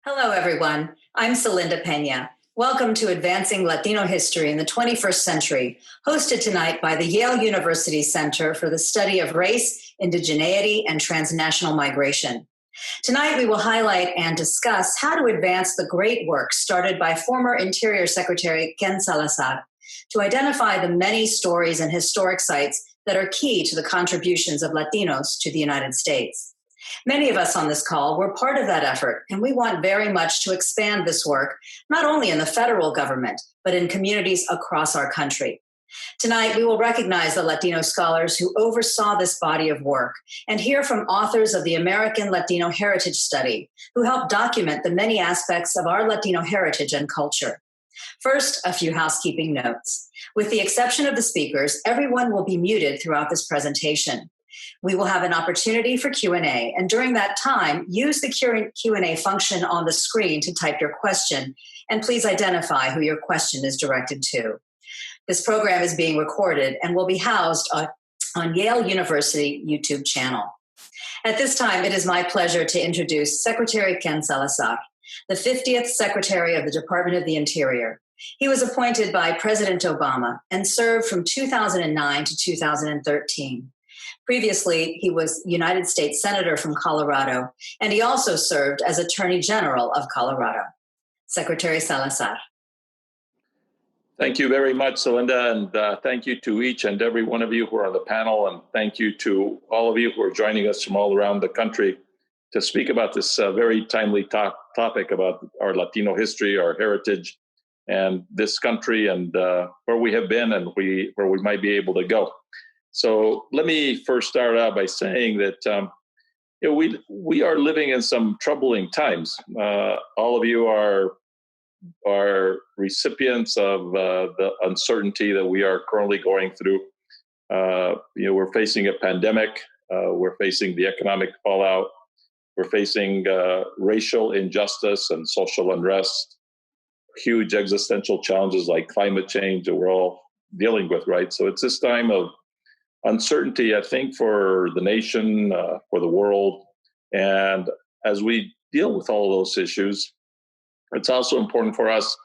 Hello, everyone. I'm Celinda Peña. Welcome to Advancing Latino History in the 21st Century, hosted tonight by the Yale University Center for the Study of Race, Indigeneity, and Transnational Migration. Tonight, we will highlight and discuss how to advance the great work started by former Interior Secretary Ken Salazar to identify the many stories and historic sites that are key to the contributions of Latinos to the United States. Many of us on this call were part of that effort, and we want very much to expand this work, not only in the federal government, but in communities across our country. Tonight, we will recognize the Latino scholars who oversaw this body of work and hear from authors of the American Latino Heritage Study, who helped document the many aspects of our Latino heritage and culture. First, a few housekeeping notes. With the exception of the speakers, everyone will be muted throughout this presentation. We will have an opportunity for Q&A, and during that time, use the Q&A function on the screen to type your question, and please identify who your question is directed to. This program is being recorded and will be housed on Yale University YouTube channel. At this time, it is my pleasure to introduce Secretary Ken Salazar, the 50th Secretary of the Department of the Interior. He was appointed by President Obama and served from 2009 to 2013. Previously, he was United States Senator from Colorado, and he also served as Attorney General of Colorado. Secretary Salazar. Thank you very much, Celinda, and thank you to each and every one of you who are on the panel, and thank you to all of you who are joining us from all around the country to speak about this very timely topic about our Latino history, our heritage, and this country, and where we have been and where we might be able to go. So let me first start out by saying that we are living in some troubling times. All of you are recipients of the uncertainty that we are currently going through. We're facing a pandemic. We're facing the economic fallout. We're facing racial injustice and social unrest, huge existential challenges like climate change that we're all dealing with, right? So it's this time of uncertainty, I think, for the nation, for the world. And as we deal with all of those issues, it's also important for us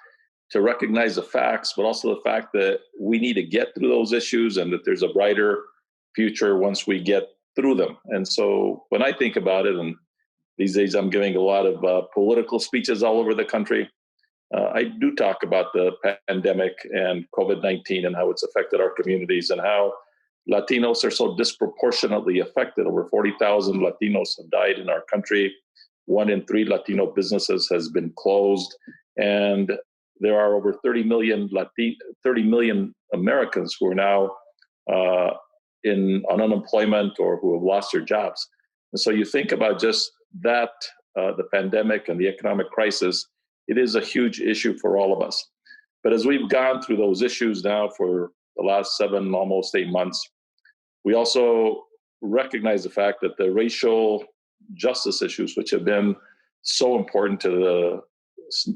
to recognize the facts, but also the fact that we need to get through those issues and that there's a brighter future once we get through them. And so when I think about it, and these days I'm giving a lot of political speeches all over the country, I do talk about the pandemic and COVID-19 and how it's affected our communities and how Latinos are so disproportionately affected. Over 40,000 Latinos have died in our country. 1 in 3 Latino businesses has been closed. And there are over 30 million Americans who are now on unemployment or who have lost their jobs. And so you think about just that, the pandemic and the economic crisis, it is a huge issue for all of us. But as we've gone through those issues now for the last 7, almost 8 months, we also recognize the fact that the racial justice issues, which have been so important to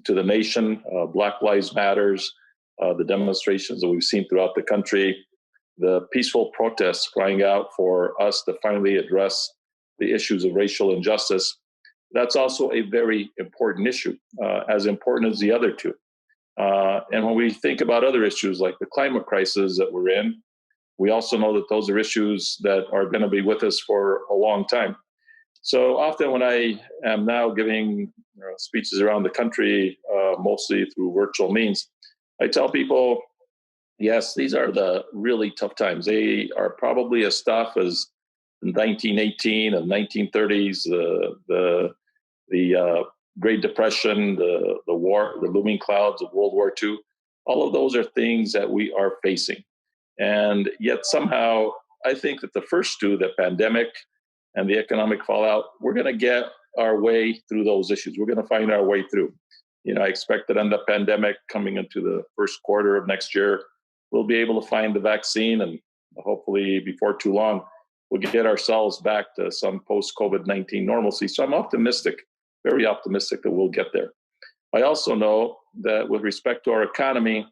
the nation, Black Lives Matters, the demonstrations that we've seen throughout the country, the peaceful protests crying out for us to finally address the issues of racial injustice, that's also a very important issue, as important as the other two. And when we think about other issues like the climate crisis that we're in, we also know that those are issues that are going to be with us for a long time. So often when I am now giving speeches around the country, mostly through virtual means, I tell people, yes, these are the really tough times. They are probably as tough as 1918 and 1930s, the Great Depression, the war, the looming clouds of World War II. All of those are things that we are facing. And yet somehow, I think that the first two, the pandemic and the economic fallout, we're going to get our way through those issues. We're going to find our way through. I expect that in the pandemic coming into the first quarter of next year, we'll be able to find the vaccine, and hopefully before too long, we'll get ourselves back to some post-COVID-19 normalcy. So I'm optimistic, very optimistic that we'll get there. I also know that with respect to our economy,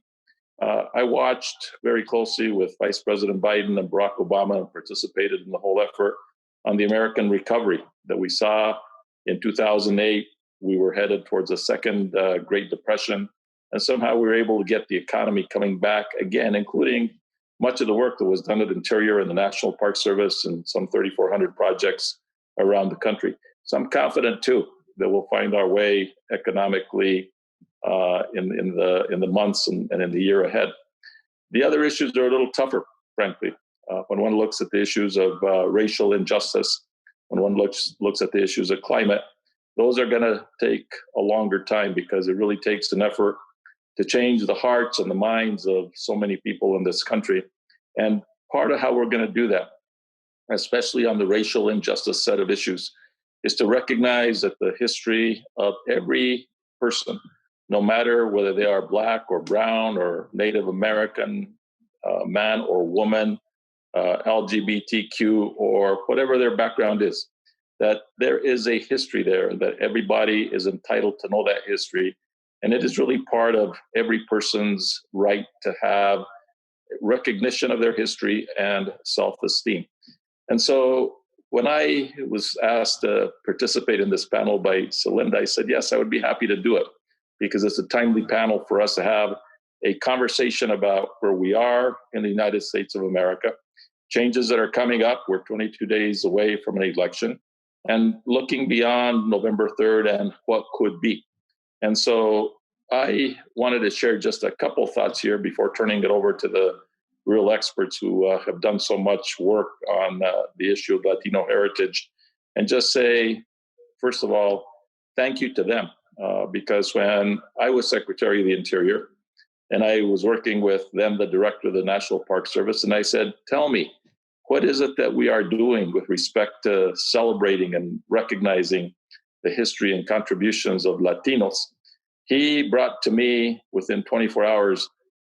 I watched very closely with Vice President Biden and Barack Obama and participated in the whole effort on the American recovery that we saw in 2008 we were headed towards a second Great Depression. And somehow we were able to get the economy coming back again, including much of the work that was done at Interior and the National Park Service and some 3,400 projects around the country. So I'm confident too that we'll find our way economically in the months and in the year ahead. The other issues are a little tougher, frankly. When one looks at the issues of racial injustice, when one looks at the issues of climate, those are going to take a longer time because it really takes an effort to change the hearts and the minds of so many people in this country. And part of how we're going to do that, especially on the racial injustice set of issues, is to recognize that the history of every person, no matter whether they are Black or brown or Native American, man or woman, LGBTQ, or whatever their background is, that there is a history there, and that everybody is entitled to know that history. And it is really part of every person's right to have recognition of their history and self-esteem. And so when I was asked to participate in this panel by Celinda, I said, yes, I would be happy to do it, because it's a timely panel for us to have a conversation about where we are in the United States of America, changes that are coming up. We're 22 days away from an election, and looking beyond November 3rd and what could be. And so I wanted to share just a couple thoughts here before turning it over to the real experts who have done so much work on the issue of Latino heritage, and just say, first of all, thank you to them. Because when I was Secretary of the Interior and I was working with then the Director of the National Park Service, and I said, tell me, what is it that we are doing with respect to celebrating and recognizing the history and contributions of Latinos? He brought to me within 24 hours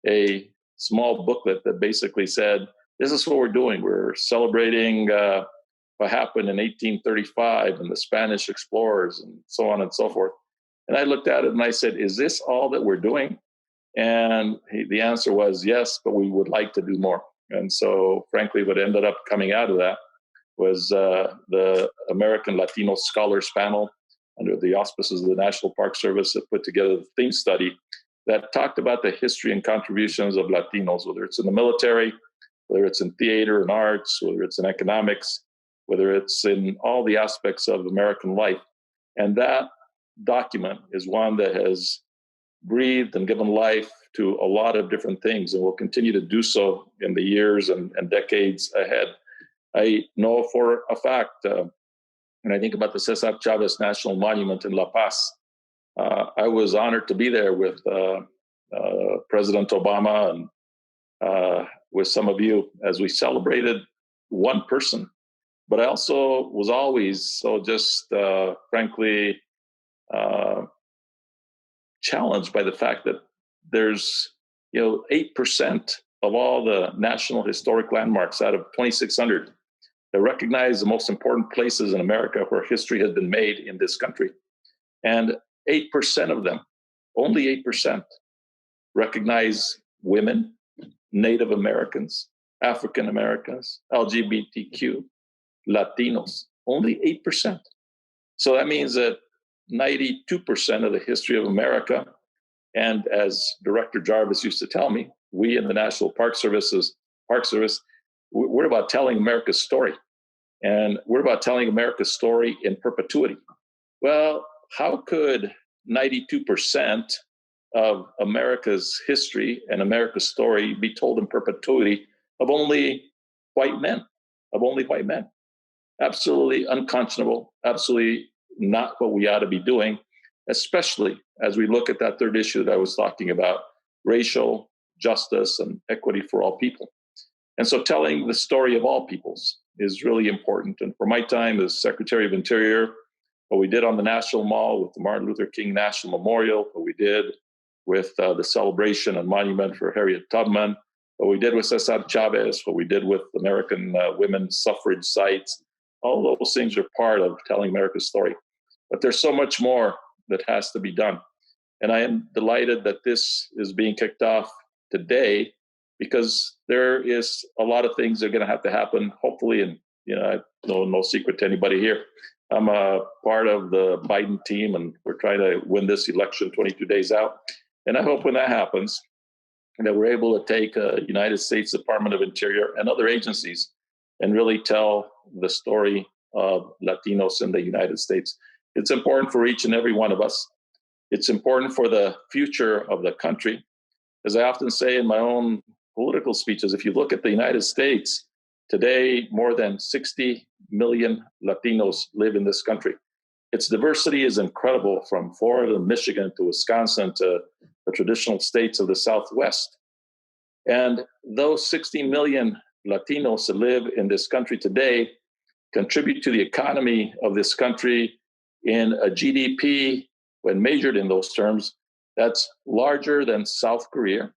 a small booklet that basically said, this is what we're doing. We're celebrating what happened in 1835 and the Spanish explorers and so on and so forth. And I looked at it and I said, is this all that we're doing? And the answer was yes, but we would like to do more. And so, frankly, what ended up coming out of that was the American Latino Scholars Panel under the auspices of the National Park Service that put together the theme study that talked about the history and contributions of Latinos, whether it's in the military, whether it's in theater and arts, whether it's in economics, whether it's in all the aspects of American life. And that document is one that has breathed and given life to a lot of different things, and will continue to do so in the years and decades ahead. I know for a fact, when I think about the Cesar Chavez National Monument in La Paz, I was honored to be there with President Obama and with some of you as we celebrated one person. But I also was always so just frankly challenged by the fact that there's 8% of all the national historic landmarks out of 2,600 that recognize the most important places in America where history has been made in this country. And 8% of them, only 8%, recognize women, Native Americans, African Americans, LGBTQ, Latinos, only 8%. So that means that 92% of the history of America, and as Director Jarvis used to tell me, we in the National Park Service, we're about telling America's story. And we're about telling America's story in perpetuity. Well, how could 92% of America's history and America's story be told in perpetuity of only white men, Absolutely unconscionable, absolutely not what we ought to be doing, especially as we look at that third issue that I was talking about, racial justice and equity for all people. And so telling the story of all peoples is really important. And for my time as Secretary of Interior, what we did on the National Mall with the Martin Luther King National Memorial, what we did with the celebration and monument for Harriet Tubman, what we did with Cesar Chavez, what we did with American women's suffrage sites, all those things are part of telling America's story. But there's so much more that has to be done. And I am delighted that this is being kicked off today, because there is a lot of things that are going to have to happen, hopefully, and no secret to anybody here, I'm a part of the Biden team, and we're trying to win this election 22 days out. And I hope when that happens, that we're able to take United States Department of Interior and other agencies and really tell the story of Latinos in the United States. It's important for each and every one of us. It's important for the future of the country. As I often say in my own political speeches, if you look at the United States, today more than 60 million Latinos live in this country. Its diversity is incredible, from Florida to Michigan to Wisconsin to the traditional states of the Southwest. And those 60 million Latinos that live in this country today contribute to the economy of this country in a GDP, when measured in those terms, that's larger than South Korea,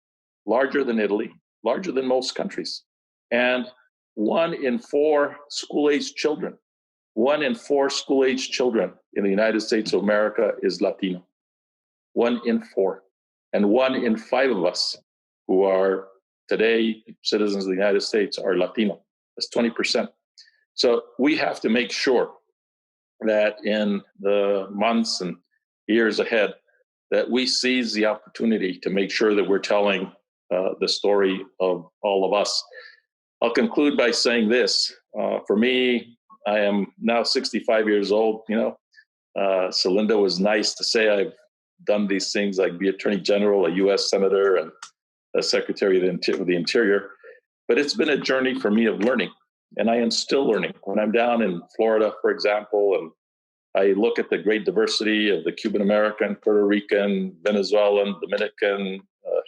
larger than Italy, larger than most countries. And 1 in 4 school-aged children, 1 in 4 school-aged children in the United States of America is Latino. 1 in 4. And 1 in 5 of us who are today citizens of the United States are Latino. That's 20%. So we have to make sure that in the months and years ahead, that we seize the opportunity to make sure that we're telling the story of all of us. I'll conclude by saying this. For me, I am now 65 years old. Celinda was nice to say I've done these things, like be Attorney General, a U.S. Senator, and a Secretary of the Interior. But it's been a journey for me of learning, and I am still learning. When I'm down in Florida, for example, and I look at the great diversity of the Cuban American, Puerto Rican, Venezuelan, Dominican,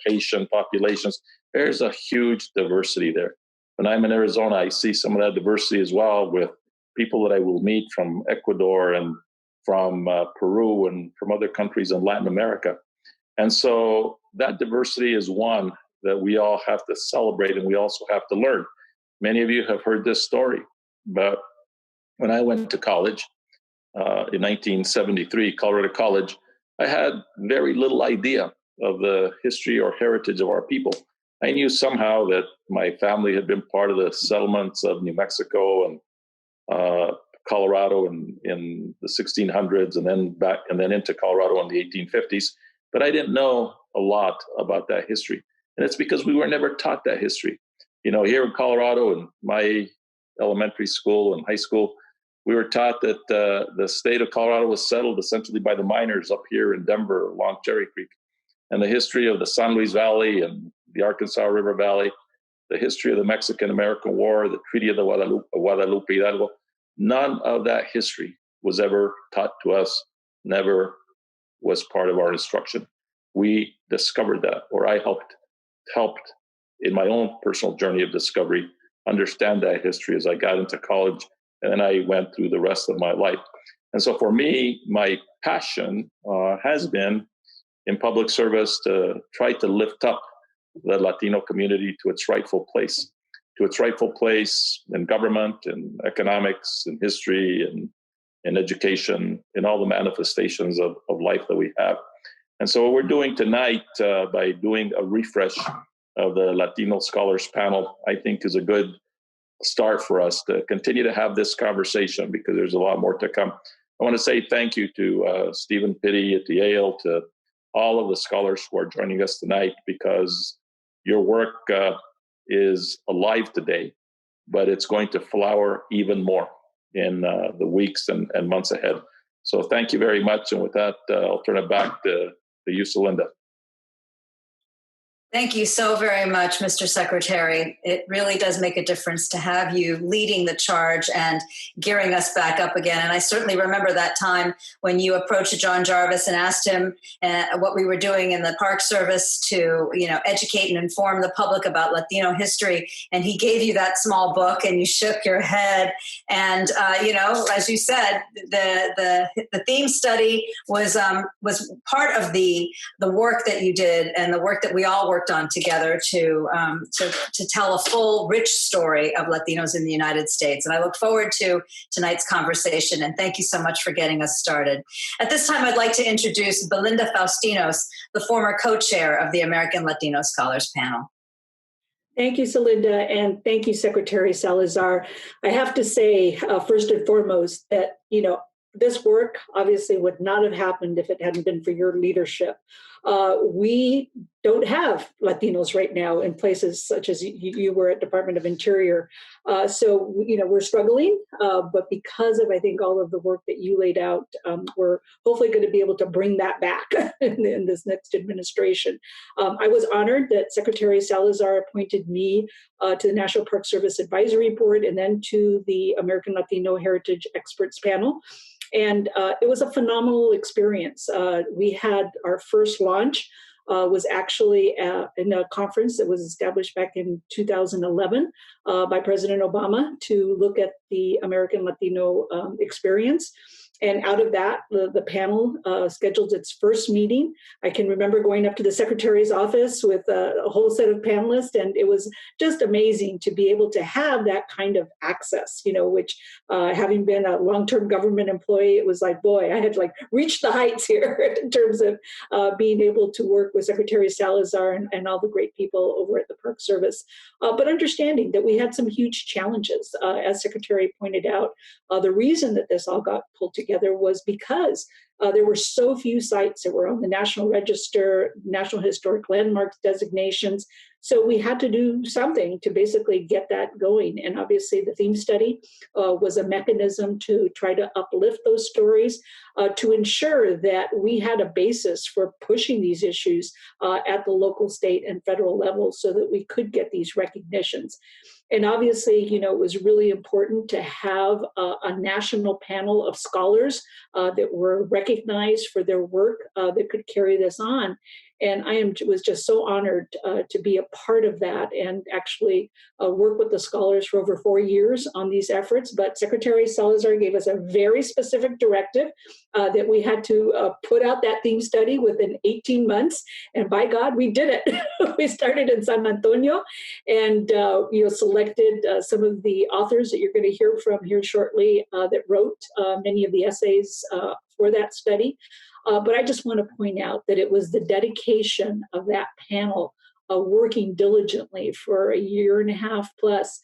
Haitian populations, there's a huge diversity there. When I'm in Arizona, I see some of that diversity as well, with people that I will meet from Ecuador and from Peru and from other countries in Latin America. And so that diversity is one that we all have to celebrate, and we also have to learn. Many of you have heard this story, but when I went to college in 1973, Colorado College, I had very little idea of the history or heritage of our people. I knew somehow that my family had been part of the settlements of New Mexico and Colorado in the 1600s, and then into Colorado in the 1850s. But I didn't know a lot about that history. And it's because we were never taught that history. Here in Colorado, in my elementary school and high school, we were taught that the state of Colorado was settled essentially by the miners up here in Denver along Cherry Creek. And the history of the San Luis Valley and the Arkansas River Valley, the history of the Mexican-American War, the Treaty of the Guadalupe Hidalgo, none of that history was ever taught to us, never was part of our instruction. We discovered that, or I helped in my own personal journey of discovery, understand that history as I got into college, and then I went through the rest of my life. And so for me, my passion has been in public service to try to lift up the Latino community to its rightful place in government, in economics, in history, and in education, in all the manifestations of life that we have. And so what we're doing tonight by doing a refresh of the Latino Scholars Panel, I think is a good start for us to continue to have this conversation, because there's a lot more to come. I want to say thank you to Stephen Pitti at the Yale, to all of the scholars who are joining us tonight, because your work is alive today, but it's going to flower even more in the weeks and months ahead. So thank you very much. And with that, I'll turn it back to you, Celinda. Thank you so very much, Mr. Secretary. It really does make a difference to have you leading the charge and gearing us back up again. And I certainly remember that time when you approached John Jarvis and asked him what we were doing in the Park Service to, educate and inform the public about Latino history. And he gave you that small book, and you shook your head. And as you said, the theme study was part of the work that you did, and the work that we all worked on together to tell a full, rich story of Latinos in the United States. And I look forward to tonight's conversation. And thank you so much for getting us started. At this time, I'd like to introduce Belinda Faustinos, the former co-chair of the American Latino Scholars Panel. Thank you, Celinda, and thank you, Secretary Salazar. I have to say, first and foremost, that, this work obviously would not have happened if it hadn't been for your leadership. We don't have Latinos right now in places such as you were at Department of Interior. So, we're struggling, but because of, I think, all of the work that you laid out, we're hopefully going to be able to bring that back in this next administration. I was honored that Secretary Salazar appointed me to the National Park Service Advisory Board and then to the American Latino Heritage Experts Panel. And it was a phenomenal experience. We had our first launch was actually in a conference that was established back in 2011 by President Obama to look at the American Latino experience. And out of that, the panel scheduled its first meeting. I can remember going up to the secretary's office with a whole set of panelists, and it was just amazing to be able to have that kind of access, which having been a long-term government employee, it was like, boy, I had to reach the heights here in terms of being able to work with Secretary Salazar and all the great people over at the Park Service. But understanding that we had some huge challenges, as Secretary pointed out, the reason that this all got pulled together was because there were so few sites that were on the National Register, National Historic Landmarks designations. So we had to do something to basically get that going. And obviously the theme study was a mechanism to try to uplift those stories, to ensure that we had a basis for pushing these issues at the local, state, and federal level so that we could get these recognitions. And obviously, it was really important to have a national panel of scholars that were recognized for their work that could carry this on. And I was just so honored to be a part of that and actually work with the scholars for over 4 years on these efforts. But Secretary Salazar gave us a very specific directive that we had to put out that theme study within 18 months. And by God, we did it. We started in San Antonio and selected some of the authors that you're going to hear from here shortly that wrote many of the essays for that study. But I just want to point out that it was the dedication of that panel working diligently for a year and a half plus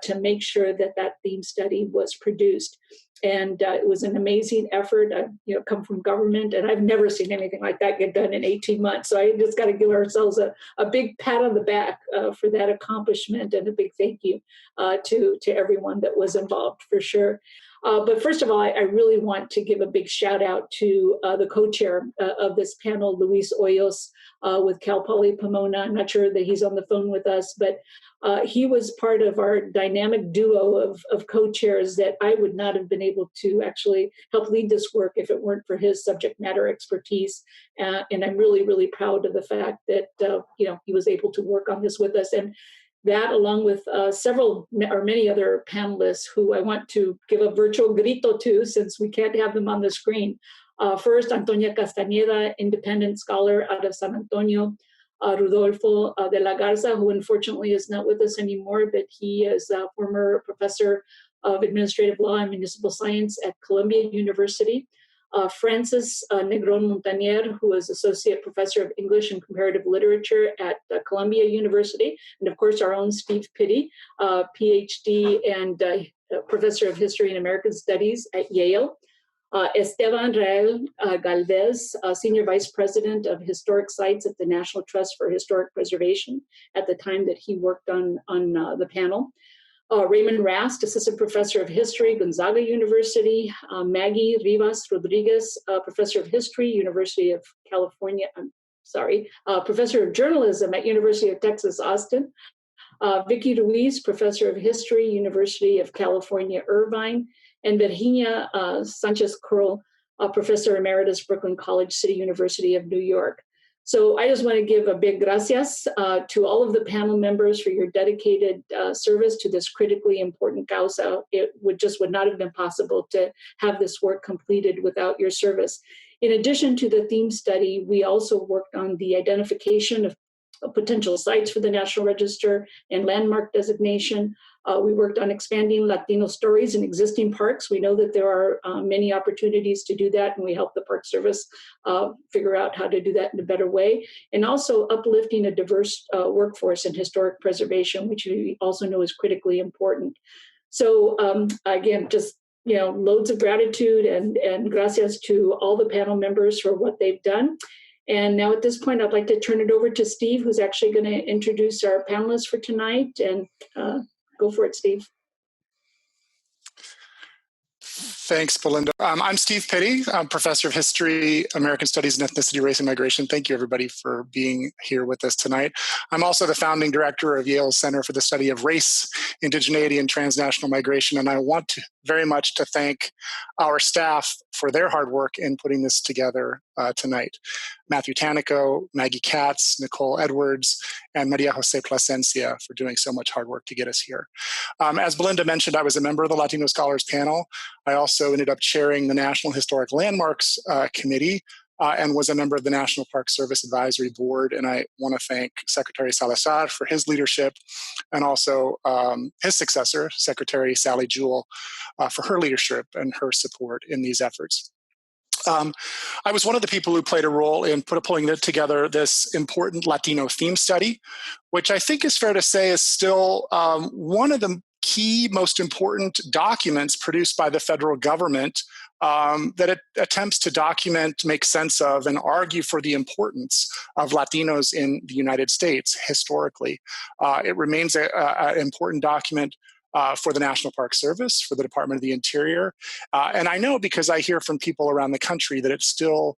to make sure that that theme study was produced. And it was an amazing effort. I come from government, and I've never seen anything like that get done in 18 months. So I just got to give ourselves a big pat on the back for that accomplishment, and a big thank you to everyone that was involved, for sure. But first of all, I really want to give a big shout out to the co-chair of this panel, Luis Hoyos, with Cal Poly Pomona. I'm not sure that he's on the phone with us, but he was part of our dynamic duo of co-chairs that I would not have been able to actually help lead this work if it weren't for his subject matter expertise. And I'm really, really proud of the fact that he was able to work on this with us. And that, along with several or many other panelists who I want to give a virtual grito to, since we can't have them on the screen. First, Antonia Castañeda, independent scholar out of San Antonio. Rodolfo de la Garza, who unfortunately is not with us anymore, but he is a former professor of administrative law and municipal science at Columbia University. Francis Negron Montanier, who is Associate Professor of English and Comparative Literature at Columbia University, and of course our own Steve Pitti, PhD and Professor of History and American Studies at Yale. Esteban Rael Galvez, Senior Vice President of Historic Sites at the National Trust for Historic Preservation at the time that he worked on the panel. Raymond Rast, Assistant Professor of History, Gonzaga University. Maggie Rivas Rodriguez, Professor of History, University of California, Professor of Journalism at University of Texas, Austin. Vicky Ruiz, Professor of History, University of California, Irvine. And Virginia Sanchez Curl, Professor Emeritus, Brooklyn College, City University of New York. So I just want to give a big gracias to all of the panel members for your dedicated service to this critically important causa. It would not have been possible to have this work completed without your service. In addition to the theme study, we also worked on the identification of potential sites for the National Register and landmark designation. We worked on expanding Latino stories in existing parks. We know that there are many opportunities to do that, and we help the Park Service figure out how to do that in a better way. And also uplifting a diverse workforce in historic preservation, which we also know is critically important. So again, just loads of gratitude and gracias to all the panel members for what they've done. And now at this point, I'd like to turn it over to Steve, who's actually going to introduce our panelists for tonight. And go for it, Steve. Thanks, Belinda. I'm Steve Pitti. I'm professor of history, American studies, and ethnicity, race, and migration. Thank you, everybody, for being here with us tonight. I'm also the founding director of Yale's Center for the Study of Race, Indigeneity, and Transnational Migration. And I want very much to thank our staff for their hard work in putting this together tonight. Matthew Tanico, Maggie Katz, Nicole Edwards, and Maria Jose Plasencia for doing so much hard work to get us here. As Belinda mentioned, I was a member of the Latino Scholars Panel. I also ended up chairing the National Historic Landmarks Committee and was a member of the National Park Service Advisory Board. And I want to thank Secretary Salazar for his leadership and also his successor, Secretary Sally Jewell, for her leadership and her support in these efforts. I was one of the people who played a role in pulling together this important Latino theme study, which I think is fair to say is still one of the key, most important documents produced by the federal government that it attempts to document, make sense of, and argue for the importance of Latinos in the United States historically. It remains an important document for the National Park Service, for the Department of the Interior. And I know because I hear from people around the country that it's still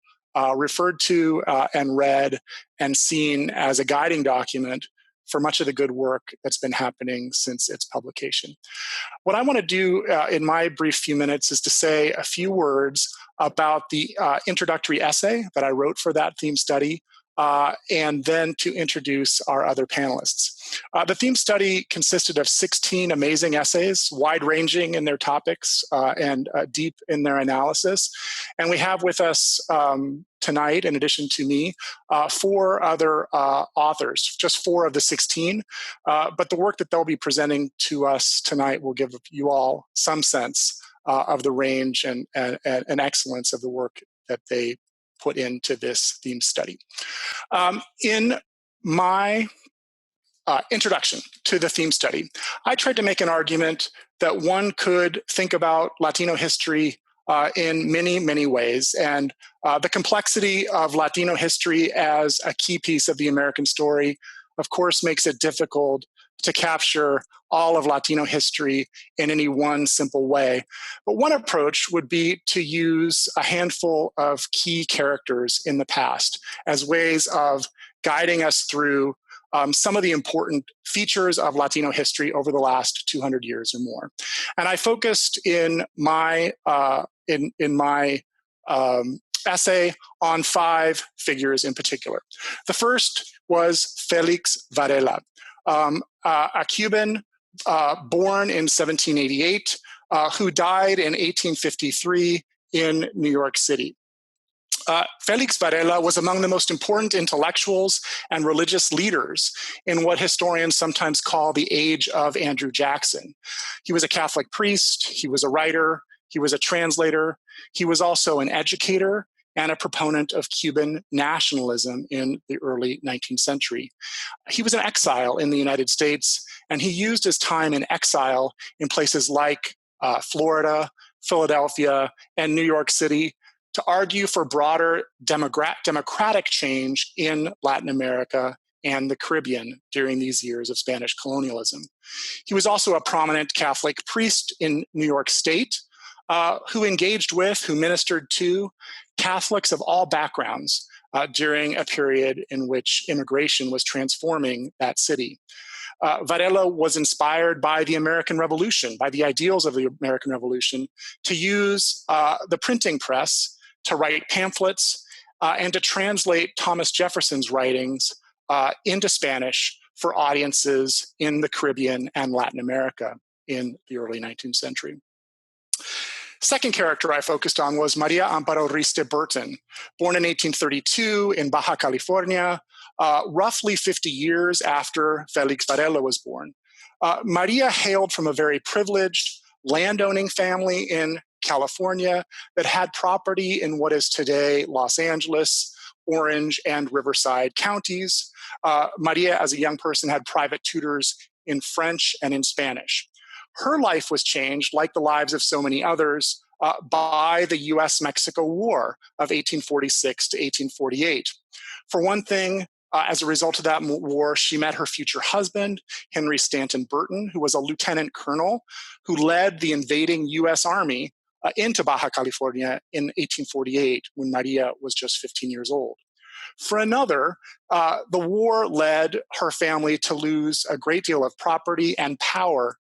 referred to and read and seen as a guiding document for much of the good work that's been happening since its publication. What I want to do in my brief few minutes is to say a few words about the introductory essay that I wrote for that theme study, and then to introduce our other panelists. The theme study consisted of 16 amazing essays, wide-ranging in their topics and deep in their analysis. And we have with us tonight, in addition to me, 4 other authors, just 4 of the 16. But the work that they'll be presenting to us tonight will give you all some sense of the range and excellence of the work that they put into this theme study. In my introduction to the theme study, I tried to make an argument that one could think about Latino history in many, many ways. And the complexity of Latino history as a key piece of the American story, of course, makes it difficult to capture all of Latino history in any one simple way. But one approach would be to use a handful of key characters in the past as ways of guiding us through some of the important features of Latino history over the last 200 years or more. And I focused in my essay on 5 figures in particular. The first was Felix Varela, a Cuban born in 1788, who died in 1853 in New York City. Felix Varela was among the most important intellectuals and religious leaders in what historians sometimes call the age of Andrew Jackson. He was a Catholic priest, he was a writer, he was a translator, he was also an educator and a proponent of Cuban nationalism in the early 19th century. He was in exile in the United States, and he used his time in exile in places like Florida, Philadelphia, and New York City to argue for broader democratic change in Latin America and the Caribbean during these years of Spanish colonialism. He was also a prominent Catholic priest in New York State, who engaged with, who ministered to Catholics of all backgrounds during a period in which immigration was transforming that city. Varela was inspired by the American Revolution, by the ideals of the American Revolution, to use the printing press to write pamphlets and to translate Thomas Jefferson's writings into Spanish for audiences in the Caribbean and Latin America in the early 19th century. Second character I focused on was Maria Amparo Riste Burton, born in 1832 in Baja California, roughly 50 years after Felix Varela was born. Maria hailed from a very privileged landowning family in California that had property in what is today Los Angeles, Orange, and Riverside counties. Maria, as a young person, had private tutors in French and in Spanish. her life was changed, like the lives of so many others, by the US-Mexico War of 1846 to 1848. For one thing, as a result of that war, she met her future husband, Henry Stanton Burton, who was a lieutenant colonel who led the invading US Army into Baja California in 1848 when Maria was just 15 years old. For another, the war led her family to lose a great deal of property and power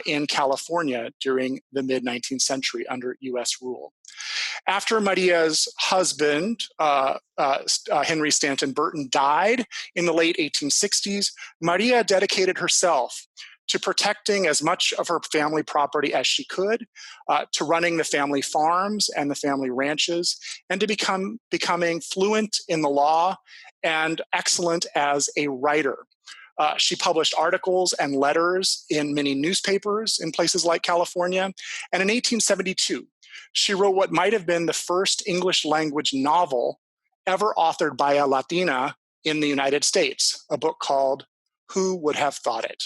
in California during the mid-19th century under US rule. After Maria's husband, Henry Stanton Burton, died in the late 1860s, Maria dedicated herself to protecting as much of her family property as she could, to running the family farms and the family ranches, and to becoming fluent in the law and excellent as a writer. She published articles and letters in many newspapers in places like California. And in 1872, she wrote what might have been the first English language novel ever authored by a Latina in the United States, a book called Who Would Have Thought It?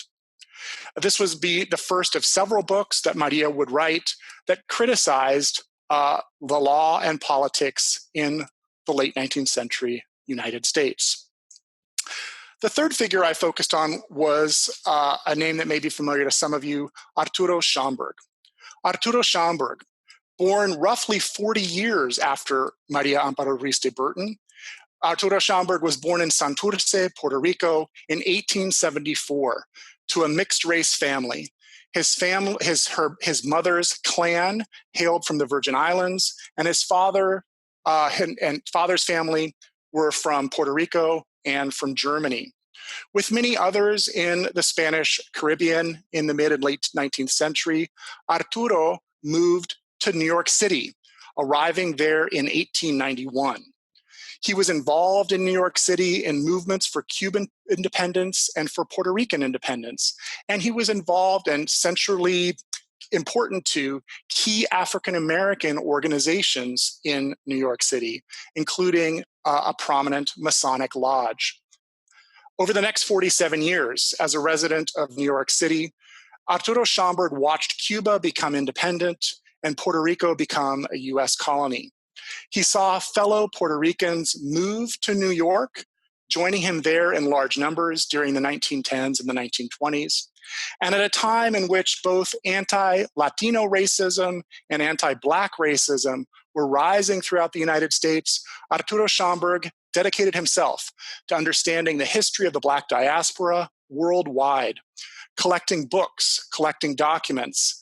This was the first of several books that Maria would write that criticized the law and politics in the late 19th century United States. The third figure I focused on was a name that may be familiar to some of you, Arturo Schomburg. Arturo Schomburg, born roughly 40 years after Maria Amparo Ruiz de Burton, Arturo Schomburg was born in Santurce, Puerto Rico in 1874 to a mixed race family. His mother's clan hailed from the Virgin Islands, and his father's family were from Puerto Rico and from Germany. With many others in the Spanish Caribbean in the mid and late 19th century, Arturo moved to New York City, arriving there in 1891. He was involved in New York City in movements for Cuban independence and for Puerto Rican independence. And he was involved and centrally important to key African-American organizations in New York City, including a prominent Masonic lodge. Over the next 47 years, as a resident of New York City, Arturo Schomburg watched Cuba become independent and Puerto Rico become a US colony. He saw fellow Puerto Ricans move to New York, joining him there in large numbers during the 1910s and the 1920s. And at a time in which both anti-Latino racism and anti-Black racism were rising throughout the United States, Arturo Schomburg dedicated himself to understanding the history of the Black diaspora worldwide, collecting books, collecting documents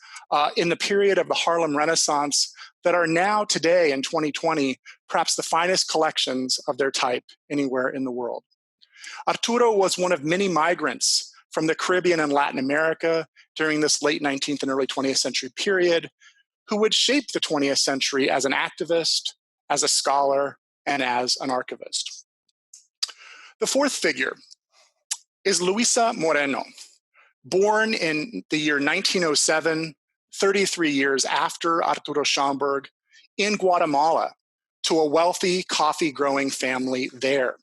in the period of the Harlem Renaissance that are now today in 2020, perhaps the finest collections of their type anywhere in the world. Arturo was one of many migrants from the Caribbean and Latin America during this late 19th and early 20th century period, who would shape the 20th century as an activist, as a scholar, and as an archivist. The fourth figure is Luisa Moreno, born in the year 1907, 33 years after Arturo Schomburg, in Guatemala, to a wealthy coffee-growing family there.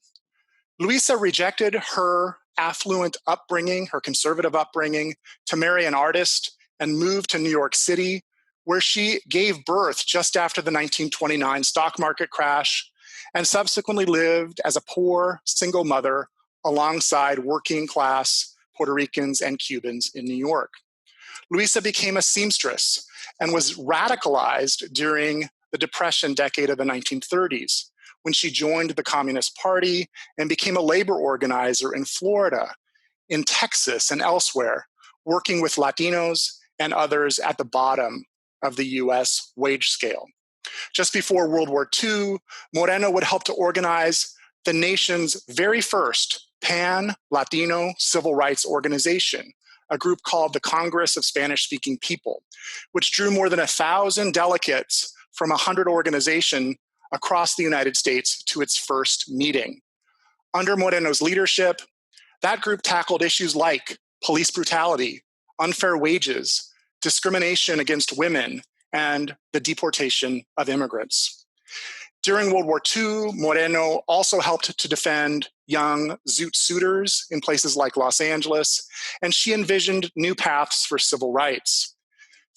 Luisa rejected her affluent upbringing, her conservative upbringing, to marry an artist and moved to New York City, where she gave birth just after the 1929 stock market crash and subsequently lived as a poor single mother alongside working class Puerto Ricans and Cubans in New York. Luisa became a seamstress and was radicalized during the Depression decade of the 1930s, when she joined the Communist Party and became a labor organizer in Florida, in Texas, and elsewhere, working with Latinos and others at the bottom of the US wage scale. Just before World War II, Moreno would help to organize the nation's very first pan-Latino civil rights organization, a group called the Congress of Spanish-Speaking People, which drew more than 1,000 delegates from 100 organizations across the United States to its first meeting. Under Moreno's leadership, that group tackled issues like police brutality, unfair wages, discrimination against women, and the deportation of immigrants. During World War II, Moreno also helped to defend young Zoot suitors in places like Los Angeles, and she envisioned new paths for civil rights.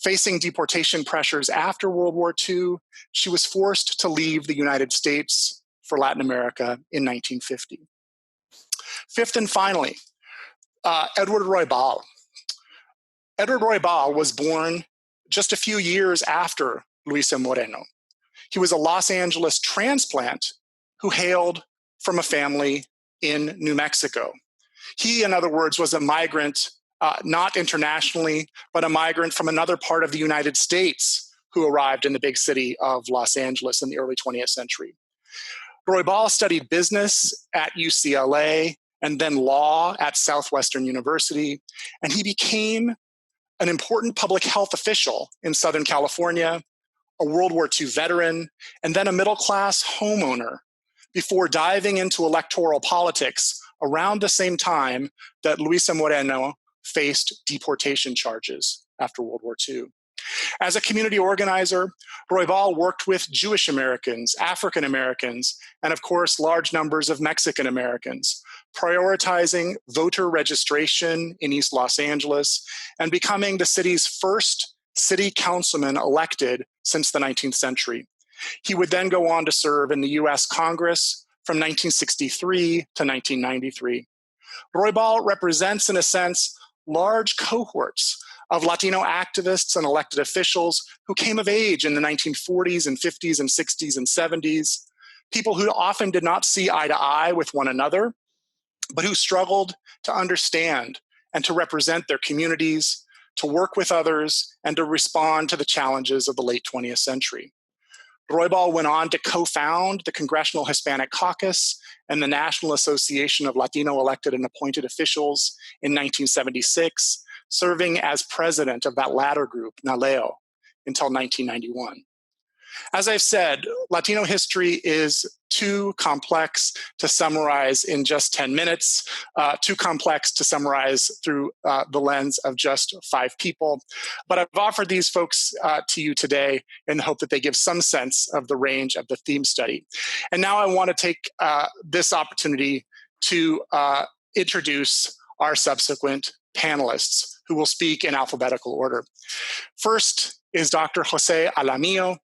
Facing deportation pressures after World War II, she was forced to leave the United States for Latin America in 1950. Fifth and finally, Edward Roybal. Edward Roybal was born just a few years after Luisa Moreno. He was a Los Angeles transplant who hailed from a family in New Mexico. He, in other words, was a migrant, not internationally, but a migrant from another part of the United States who arrived in the big city of Los Angeles in the early 20th century. Roybal studied business at UCLA and then law at Southwestern University, and he became an important public health official in Southern California, a World War II veteran, and then a middle-class homeowner before diving into electoral politics around the same time that Luisa Moreno faced deportation charges after World War II. As a community organizer, Roybal worked with Jewish Americans, African Americans, and of course, large numbers of Mexican Americans, prioritizing voter registration in East Los Angeles and becoming the city's first city councilman elected since the 19th century. He would then go on to serve in the US Congress from 1963 to 1993. Roybal represents, in a sense, large cohorts of Latino activists and elected officials who came of age in the 1940s and 50s and 60s and 70s, people who often did not see eye to eye with one another, but who struggled to understand and to represent their communities, to work with others, and to respond to the challenges of the late 20th century. Roybal went on to co-found the Congressional Hispanic Caucus and the National Association of Latino Elected and Appointed Officials in 1976, serving as president of that latter group, NALEO, until 1991. As I've said, Latino history is too complex to summarize in just 10 minutes, too complex to summarize through the lens of just 5 people. But I've offered these folks to you today in the hope that they give some sense of the range of the theme study. And now I want to take this opportunity to introduce our subsequent panelists who will speak in alphabetical order. First is Dr. José Alamillo,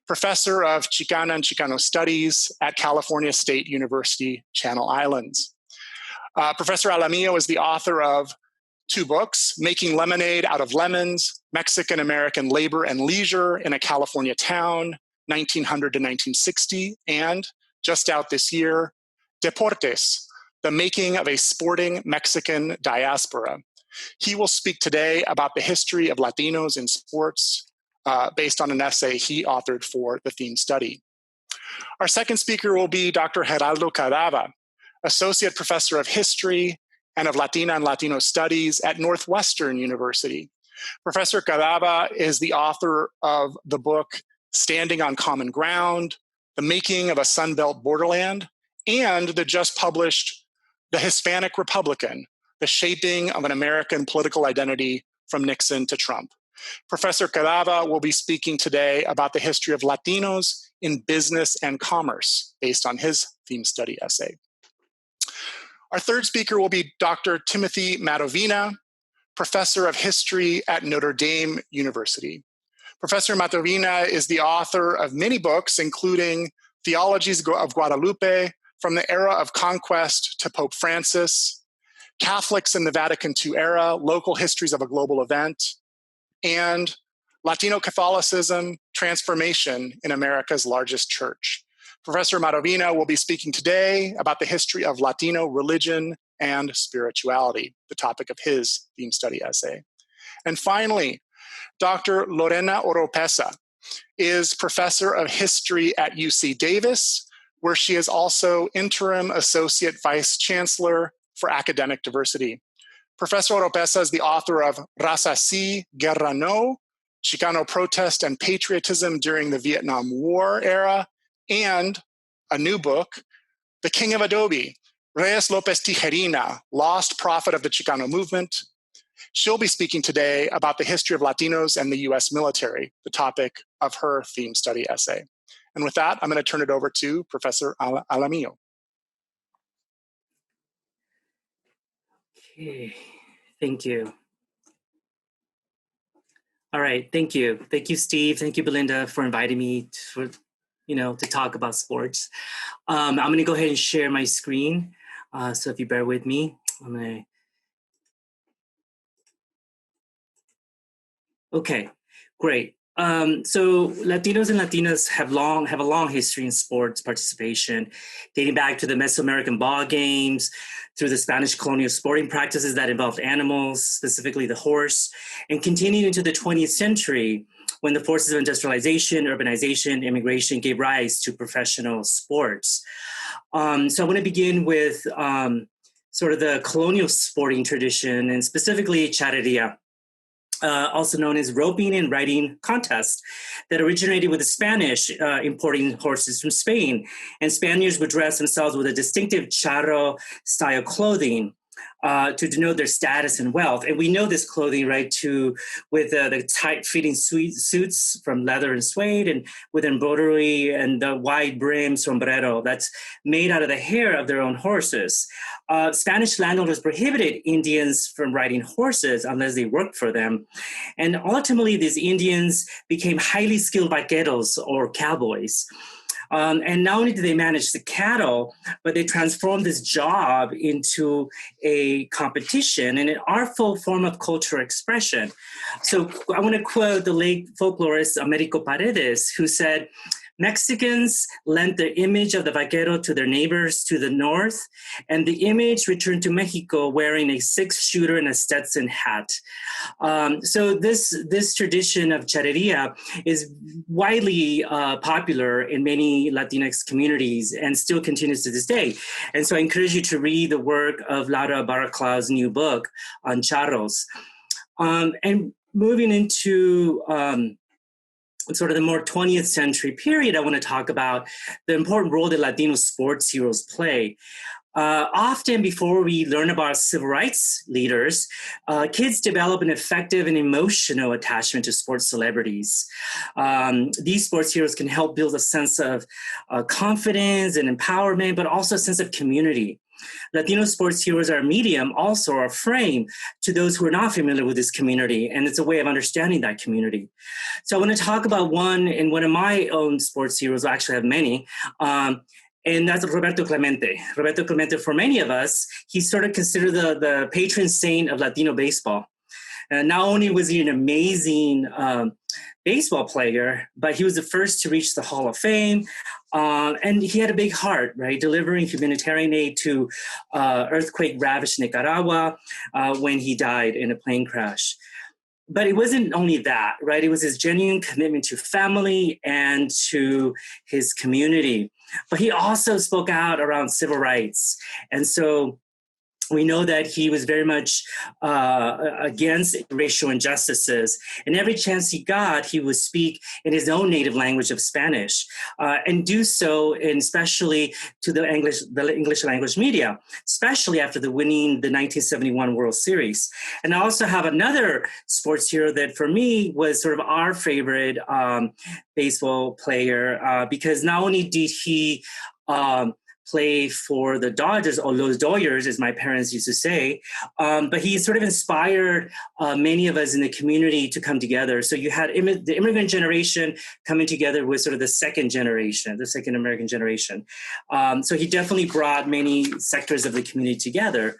professor of Chicana and Chicano Studies at California State University, Channel Islands. Professor Alamillo is the author of 2 books, Making Lemonade Out of Lemons, Mexican-American Labor and Leisure in a California Town, 1900 to 1960, and, just out this year, Deportes, The Making of a Sporting Mexican Diaspora. He will speak today about the history of Latinos in sports, based on an essay he authored for the theme study. Our second speaker will be Dr. Geraldo Cadava, Associate Professor of History and of Latina and Latino Studies at Northwestern University. Professor Cadava is the author of the book Standing on Common Ground, The Making of a Sunbelt Borderland, and the just published The Hispanic Republican, The Shaping of an American Political Identity from Nixon to Trump. Professor Cadava will be speaking today about the history of Latinos in business and commerce, based on his theme study essay. Our third speaker will be Dr. Timothy Matovina, professor of history at Notre Dame University. Professor Matovina is the author of many books, including Theologies of Guadalupe, From the Era of Conquest to Pope Francis, Catholics in the Vatican II Era, Local Histories of a Global Event, and Latino Catholicism, Transformation in America's Largest Church. Professor Matovina will be speaking today about the history of Latino religion and spirituality, the topic of his theme study essay. And finally, Dr. Lorena Oropeza is professor of history at UC Davis, where she is also interim associate vice chancellor for academic diversity. Professor Oropeza is the author of Raza Sí, Guerra No, Chicano Protest and Patriotism During the Vietnam War Era, and a new book, The King of Adobe, Reyes Lopez Tijerina, Lost Prophet of the Chicano Movement. She'll be speaking today about the history of Latinos and the US military, the topic of her theme study essay. And with that, I'm going to turn it over to Professor Alamillo. Okay, thank you. All right, thank you. Thank you, Steve. Thank you, Belinda, for inviting me to talk about sports. I'm going to go ahead and share my screen. So if you bear with me, Okay, great. So Latinos and Latinas have a long history in sports participation, dating back to the Mesoamerican ball games, through the Spanish colonial sporting practices that involved animals, specifically the horse, and continued into the 20th century when the forces of industrialization, urbanization, immigration gave rise to professional sports. So I want to begin with sort of the colonial sporting tradition, and specifically charreria. Also known as roping and riding contests that originated with the Spanish importing horses from Spain. And Spaniards would dress themselves with a distinctive charro style clothing to denote their status and wealth. And we know this clothing, right, with the tight-fitting suits from leather and suede, and with embroidery and the wide-brim sombrero that's made out of the hair of their own horses. Spanish landowners prohibited Indians from riding horses unless they worked for them. And ultimately, these Indians became highly skilled vaqueros, or cowboys. And not only did they manage the cattle, but they transformed this job into a competition and an artful form of cultural expression. So I want to quote the late folklorist Americo Paredes, who said, "Mexicans lent the image of the vaquero to their neighbors to the north, and the image returned to Mexico wearing a six-shooter and a Stetson hat." So this tradition of charreria is widely popular in many Latinx communities and still continues to this day. And so I encourage you to read the work of Laura Barraclou's new book on charros. And moving into sort of the more 20th century period, I want to talk about the important role that Latino sports heroes play. Often before we learn about civil rights leaders, kids develop an effective and emotional attachment to sports celebrities. These sports heroes can help build a sense of confidence and empowerment, but also a sense of community. Latino sports heroes are a medium, also a frame to those who are not familiar with this community, and it's a way of understanding that community. So I want to talk about one of my own sports heroes. I actually have many, and that's Roberto Clemente. Roberto Clemente, for many of us, he's sort of considered the patron saint of Latino baseball. Not only was he an amazing baseball player, but he was the first to reach the Hall of Fame. And he had a big heart, right? Delivering humanitarian aid to earthquake-ravaged Nicaragua when he died in a plane crash. But it wasn't only that, right? It was his genuine commitment to family and to his community. But he also spoke out around civil rights. And so we know that he was very much against racial injustices. And every chance he got, he would speak in his own native language of Spanish, and do so, and especially to the English language media, especially after winning the 1971 World Series. And I also have another sports hero that for me was sort of our favorite baseball player, because not only did he play for the Dodgers, or Los Dodgers, as my parents used to say. But he sort of inspired many of us in the community to come together. So you had the immigrant generation coming together with sort of the second generation, the second American generation. So he definitely brought many sectors of the community together.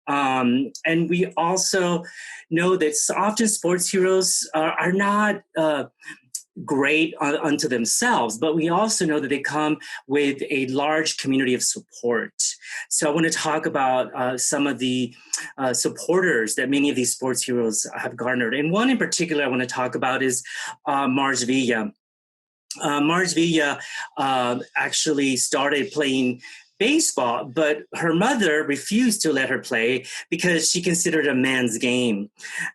And we also know that often sports heroes are not great unto themselves, but we also know that they come with a large community of support. So I want to talk about some of the supporters that many of these sports heroes have garnered. And one in particular I want to talk about is Marge Villa. Marge Villa actually started playing baseball, but her mother refused to let her play because she considered it a man's game.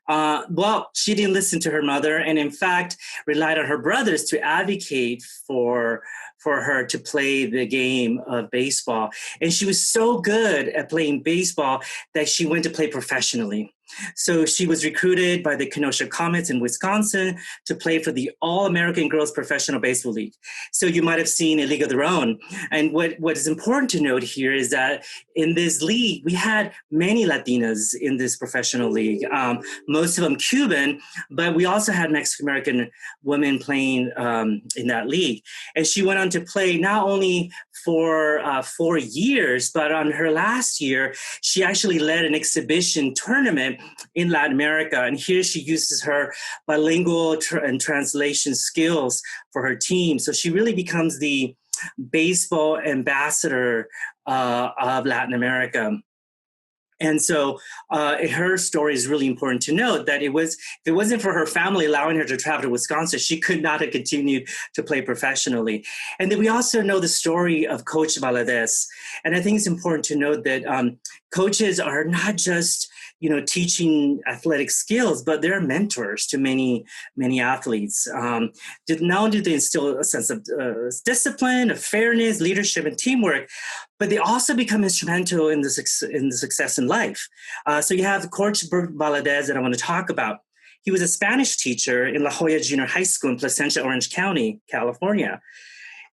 Well, she didn't listen to her mother, and in fact relied on her brothers to advocate for her to play the game of baseball. And she was so good at playing baseball that she went to play professionally. So she was recruited by the Kenosha Comets in Wisconsin to play for the All-American Girls Professional Baseball League. So you might have seen A League of Their Own. And what is important to note here is that in this league, we had many Latinas in this professional league, most of them Cuban, but we also had Mexican-American women playing in that league. And she went on to play not only for 4 years, but on her last year, she actually led an exhibition tournament in Latin America. And here she uses her bilingual and translation skills for her team. So she really becomes the baseball ambassador of Latin America. And so her story is really important to note that if it wasn't for her family allowing her to travel to Wisconsin, she could not have continued to play professionally. And then we also know the story of Coach Valadez. And I think it's important to note that coaches are not just teaching athletic skills, but they're mentors to many athletes. Not only do they instill a sense of discipline, of fairness, leadership, and teamwork, but they also become instrumental in the success in life. So you have Coach Valadez that I want to talk about. He was a Spanish teacher in La Jolla Junior High School in Placentia, Orange County, California.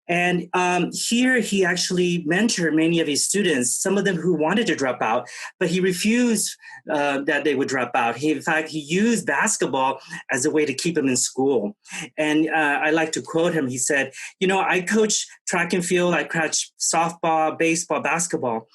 And here he actually mentored many of his students, some of them who wanted to drop out, but he refused that they would drop out. In fact, he used basketball as a way to keep them in school. And I like to quote him. He said, I coach track and field, I coach softball, baseball, basketball,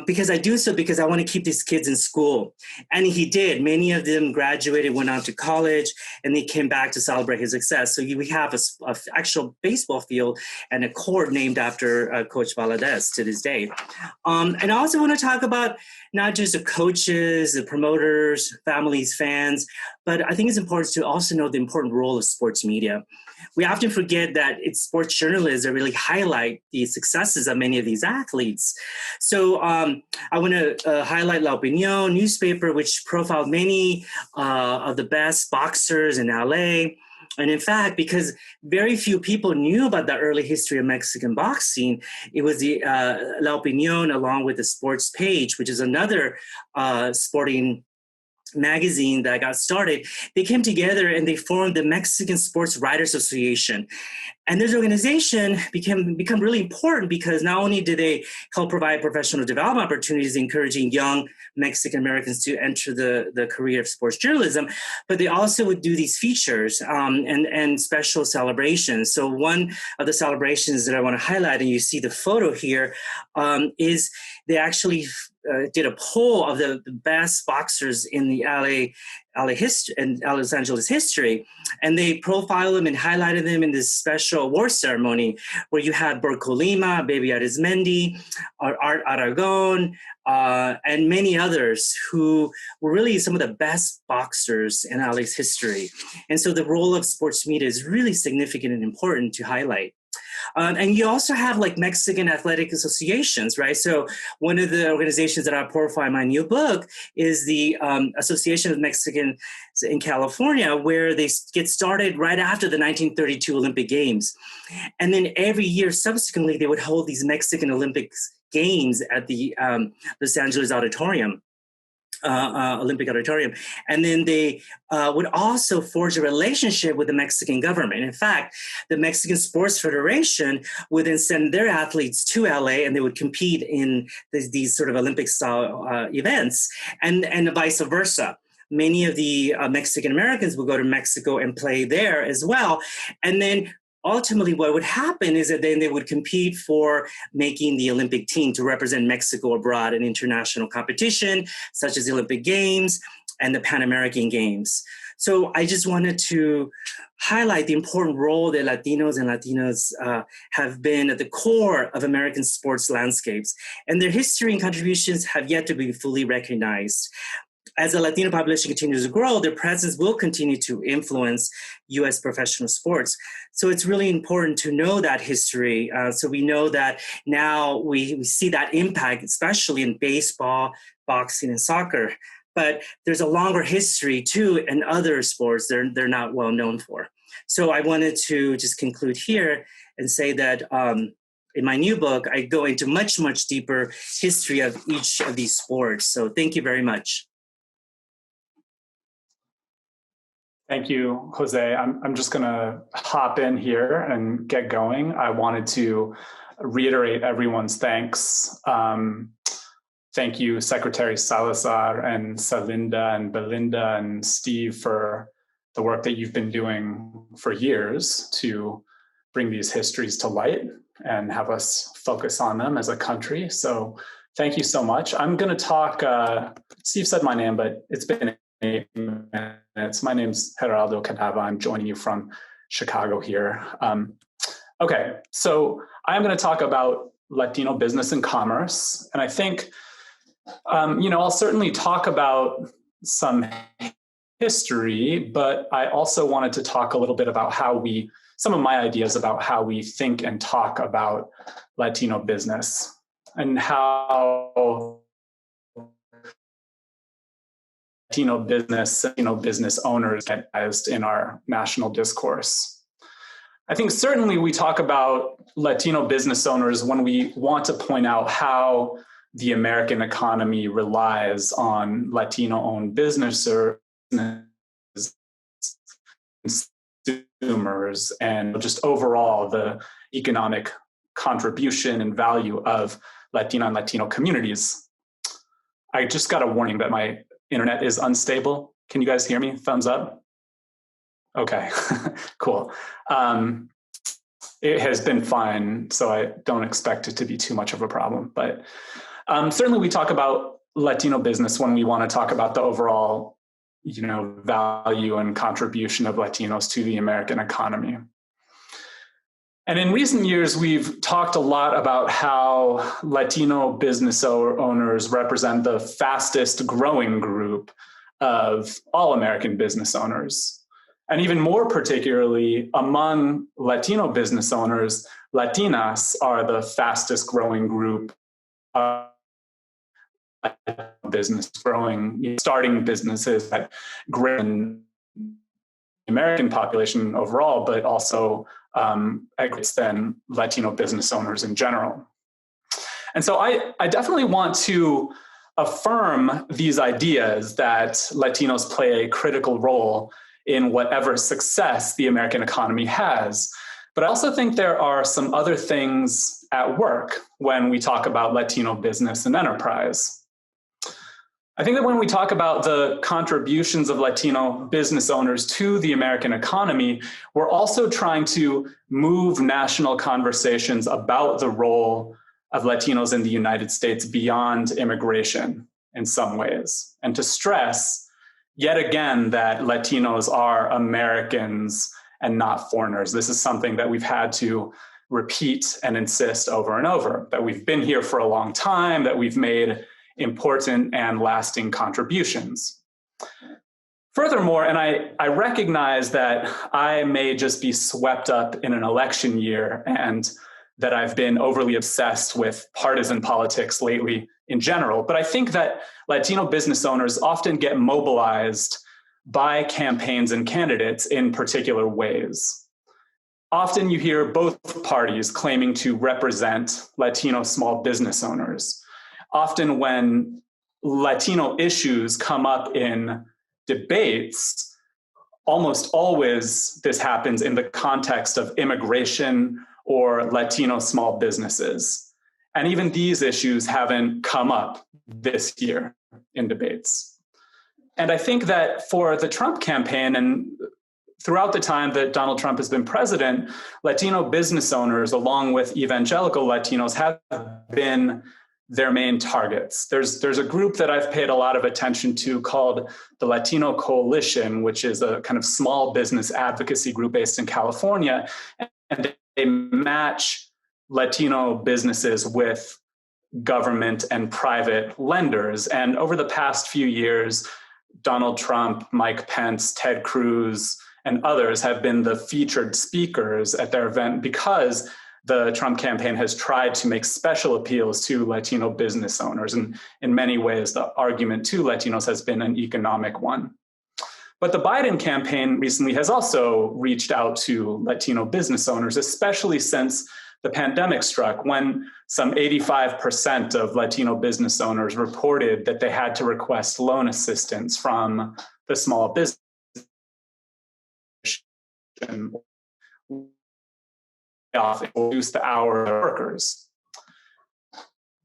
because I do so because I want to keep these kids in school. And he did. Many of them graduated, went on to college, and they came back to celebrate his success. So we have a actual baseball field and a court named after Coach Valadez to this day. And I also want to talk about not just the coaches, the promoters, families, fans, but I think it's important to also know the important role of sports media. We often forget that it's sports journalists that really highlight the successes of many of these athletes. So I want to highlight La Opinión newspaper, which profiled many of the best boxers in LA. And in fact, because very few people knew about the early history of Mexican boxing, it was the La Opinión along with the Sports Page, which is another sporting magazine that got started. They came together and they formed the Mexican Sports Writers Association. And this organization become really important because not only do they help provide professional development opportunities, encouraging young Mexican Americans to enter the career of sports journalism, but they also would do these features and special celebrations. So one of the celebrations that I want to highlight, and you see the photo here, is they actually did a poll of the best boxers in the LA history and Los Angeles history, and they profiled them and highlighted them in this special award ceremony where you had Burko Lima, Baby Arizmendi, Art Aragon, and many others who were really some of the best boxers in LA's history. And so the role of sports media is really significant and important to highlight. And you also have like Mexican athletic associations, right? So one of the organizations that I profile in my new book is the Association of Mexicans in California, where they get started right after the 1932 Olympic Games. And then every year subsequently, they would hold these Mexican Olympics Games at the Los Angeles Auditorium. Olympic Auditorium. And then they would also forge a relationship with the Mexican government. In fact, the Mexican Sports Federation would then send their athletes to LA and they would compete in these sort of Olympic-style events and vice versa. Many of the Mexican Americans would go to Mexico and play there as well. And then ultimately, what would happen is that then they would compete for making the Olympic team to represent Mexico abroad in international competition, such as the Olympic Games and the Pan American Games. So I just wanted to highlight the important role that Latinos and Latinas have been at the core of American sports landscapes, and their history and contributions have yet to be fully recognized. As the Latino population continues to grow, their presence will continue to influence U.S. professional sports. So it's really important to know that history. So we know that now we see that impact, especially in baseball, boxing, and soccer. But there's a longer history too in other sports they're not well known for. So I wanted to just conclude here and say that in my new book, I go into much, much deeper history of each of these sports. So thank you very much. Thank you, Jose. I'm just going to hop in here and get going. I wanted to reiterate everyone's thanks. Thank you, Secretary Salazar and Celinda and Belinda and Steve, for the work that you've been doing for years to bring these histories to light and have us focus on them as a country. So thank you so much. I'm going to talk, Steve said my name, but it's been 8 minutes. My name's Geraldo Cadava. I'm joining you from Chicago here. Okay, so I'm going to talk about Latino business and commerce. And I think, I'll certainly talk about some history, but I also wanted to talk a little bit about some of my ideas about how we think and talk about Latino business and how Latino business owners get used in our national discourse. I think certainly we talk about Latino business owners when we want to point out how the American economy relies on Latino-owned businesses, consumers, and just overall the economic contribution and value of Latina and Latino communities. I just got a warning that my internet is unstable. Can you guys hear me? Thumbs up. Okay, cool. It has been fine, so I don't expect it to be too much of a problem. But certainly we talk about Latino business when we want to talk about the overall, value and contribution of Latinos to the American economy. And in recent years, we've talked a lot about how Latino business owners represent the fastest growing group of all American business owners. And even more particularly, among Latino business owners, Latinas are the fastest growing group of business starting businesses that grow in the American population overall, but also than Latino business owners in general. And so I definitely want to affirm these ideas that Latinos play a critical role in whatever success the American economy has. But I also think there are some other things at work when we talk about Latino business and enterprise. I think that when we talk about the contributions of Latino business owners to the American economy, we're also trying to move national conversations about the role of Latinos in the United States beyond immigration in some ways, and to stress yet again that Latinos are Americans and not foreigners. This is something that we've had to repeat and insist over and over, that we've been here for a long time, that we've made important and lasting contributions. Furthermore, and I recognize that I may just be swept up in an election year and that I've been overly obsessed with partisan politics lately in general, but I think that Latino business owners often get mobilized by campaigns and candidates in particular ways. Often you hear both parties claiming to represent Latino small business owners. Often when Latino issues come up in debates, almost always this happens in the context of immigration or Latino small businesses. And even these issues haven't come up this year in debates. And I think that for the Trump campaign and throughout the time that Donald Trump has been president, Latino business owners, along with evangelical Latinos, have been their main targets. There's a group that I've paid a lot of attention to called the Latino Coalition, which is a kind of small business advocacy group based in California. And they match Latino businesses with government and private lenders. And over the past few years, Donald Trump, Mike Pence, Ted Cruz, and others have been the featured speakers at their event because the Trump campaign has tried to make special appeals to Latino business owners. And in many ways, the argument to Latinos has been an economic one. But the Biden campaign recently has also reached out to Latino business owners, especially since the pandemic struck, when some 85% of Latino business owners reported that they had to request loan assistance from the Small Business off and reduce the hours of workers.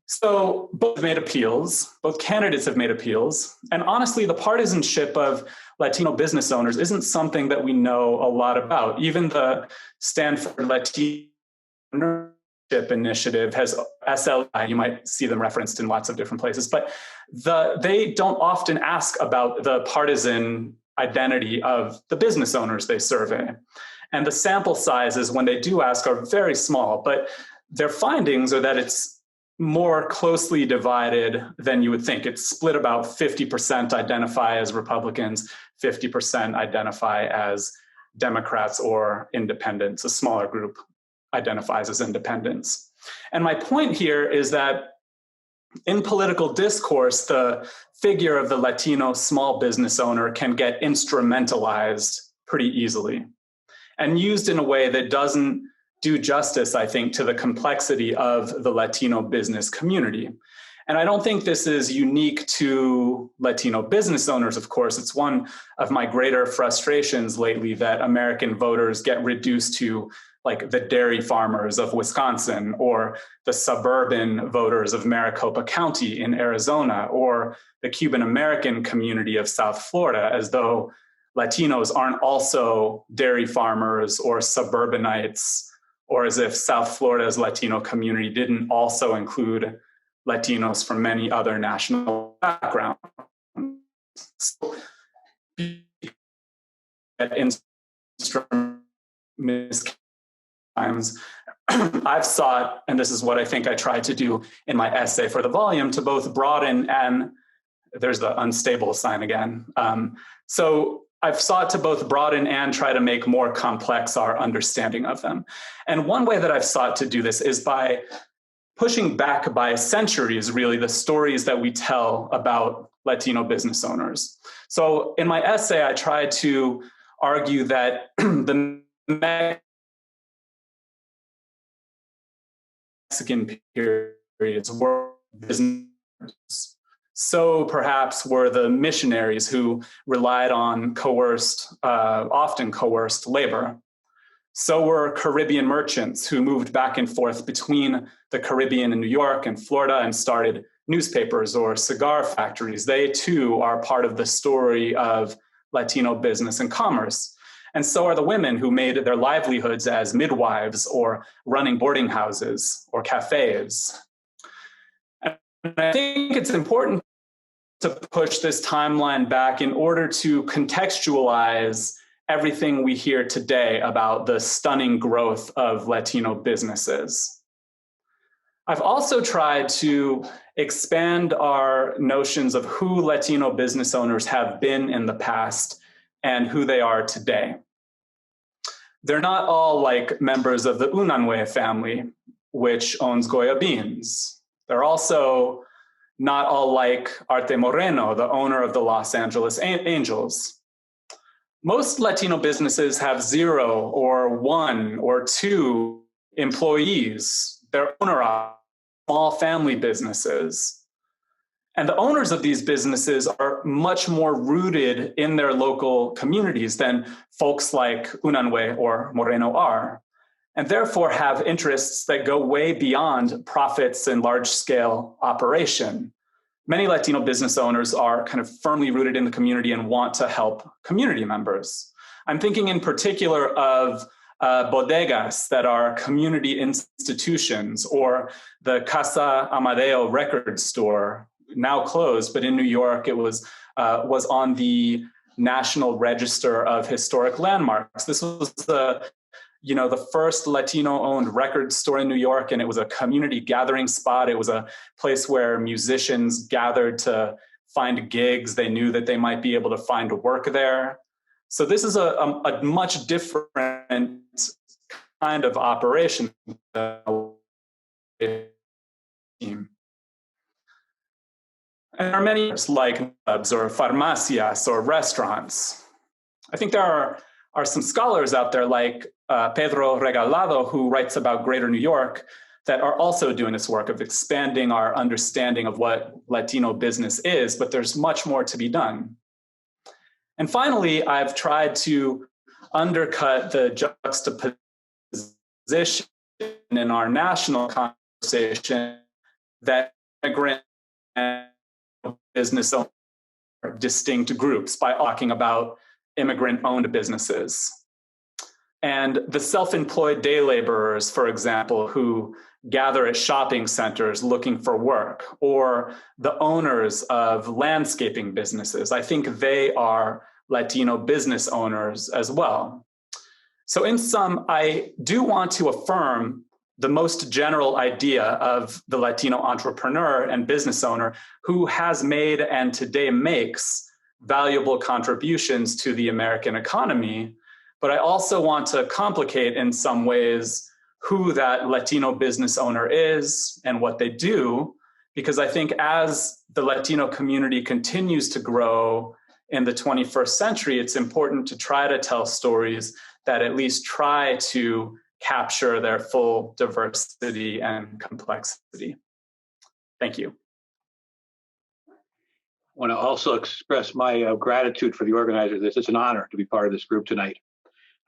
So both made appeals, both candidates have made appeals. And honestly, the partisanship of Latino business owners isn't something that we know a lot about. Even the Stanford Latino Initiative has SLI, you might see them referenced in lots of different places, but they don't often ask about the partisan identity of the business owners they survey. And the sample sizes, when they do ask, are very small, but their findings are that it's more closely divided than you would think. It's split about 50% identify as Republicans, 50% identify as Democrats or independents. A smaller group identifies as independents. And my point here is that in political discourse, the figure of the Latino small business owner can get instrumentalized pretty easily and used in a way that doesn't do justice, I think, to the complexity of the Latino business community. And I don't think this is unique to Latino business owners, of course. It's one of my greater frustrations lately that American voters get reduced to like the dairy farmers of Wisconsin or the suburban voters of Maricopa County in Arizona or the Cuban American community of South Florida, as though Latinos aren't also dairy farmers or suburbanites, or as if South Florida's Latino community didn't also include Latinos from many other national backgrounds. So, times I've sought, and this is what I think I tried to do in my essay for the volume, to both broaden and there's the unstable sign again. So I've sought to both broaden and try to make more complex our understanding of them. And one way that I've sought to do this is by pushing back by centuries, really, the stories that we tell about Latino business owners. So in my essay, I tried to argue that the Mexican periods were business. So perhaps were the missionaries who relied on often coerced labor. So were Caribbean merchants who moved back and forth between the Caribbean and New York and Florida and started newspapers or cigar factories. They too are part of the story of Latino business and commerce. And so are the women who made their livelihoods as midwives or running boarding houses or cafes. And I think it's important to push this timeline back in order to contextualize everything we hear today about the stunning growth of Latino businesses. I've also tried to expand our notions of who Latino business owners have been in the past and who they are today. They're not all like members of the Unanue family, which owns Goya beans. They're also not all like Arte Moreno, the owner of the Los Angeles Angels. Most Latino businesses have 0 or 1 or 2 employees. They're owner-operators, small family businesses. And the owners of these businesses are much more rooted in their local communities than folks like Unanue or Moreno are, and therefore have interests that go way beyond profits and large-scale operation. Many Latino business owners are kind of firmly rooted in the community and want to help community members. I'm thinking in particular of bodegas that are community institutions, or the Casa Amadeo record store, now closed, but in New York it was on the National Register of Historic Landmarks. This was the first Latino-owned record store in New York, and it was a community gathering spot. It was a place where musicians gathered to find gigs. They knew that they might be able to find work there. So this is a much different kind of operation. And there are many like clubs or farmacias or restaurants. I think there are some scholars out there like Pedro Regalado, who writes about Greater New York, that are also doing this work of expanding our understanding of what Latino business is, but there's much more to be done. And finally, I've tried to undercut the juxtaposition in our national conversation that immigrant and business owners are distinct groups by talking about immigrant-owned businesses. And the self-employed day laborers, for example, who gather at shopping centers looking for work, or the owners of landscaping businesses, I think they are Latino business owners as well. So in sum, I do want to affirm the most general idea of the Latino entrepreneur and business owner who has made and today makes valuable contributions to the American economy. But I also want to complicate in some ways who that Latino business owner is and what they do, because I think as the Latino community continues to grow in the 21st century, it's important to try to tell stories that at least try to capture their full diversity and complexity. Thank you. I want to also express my gratitude for the organizers. It's an honor to be part of this group tonight.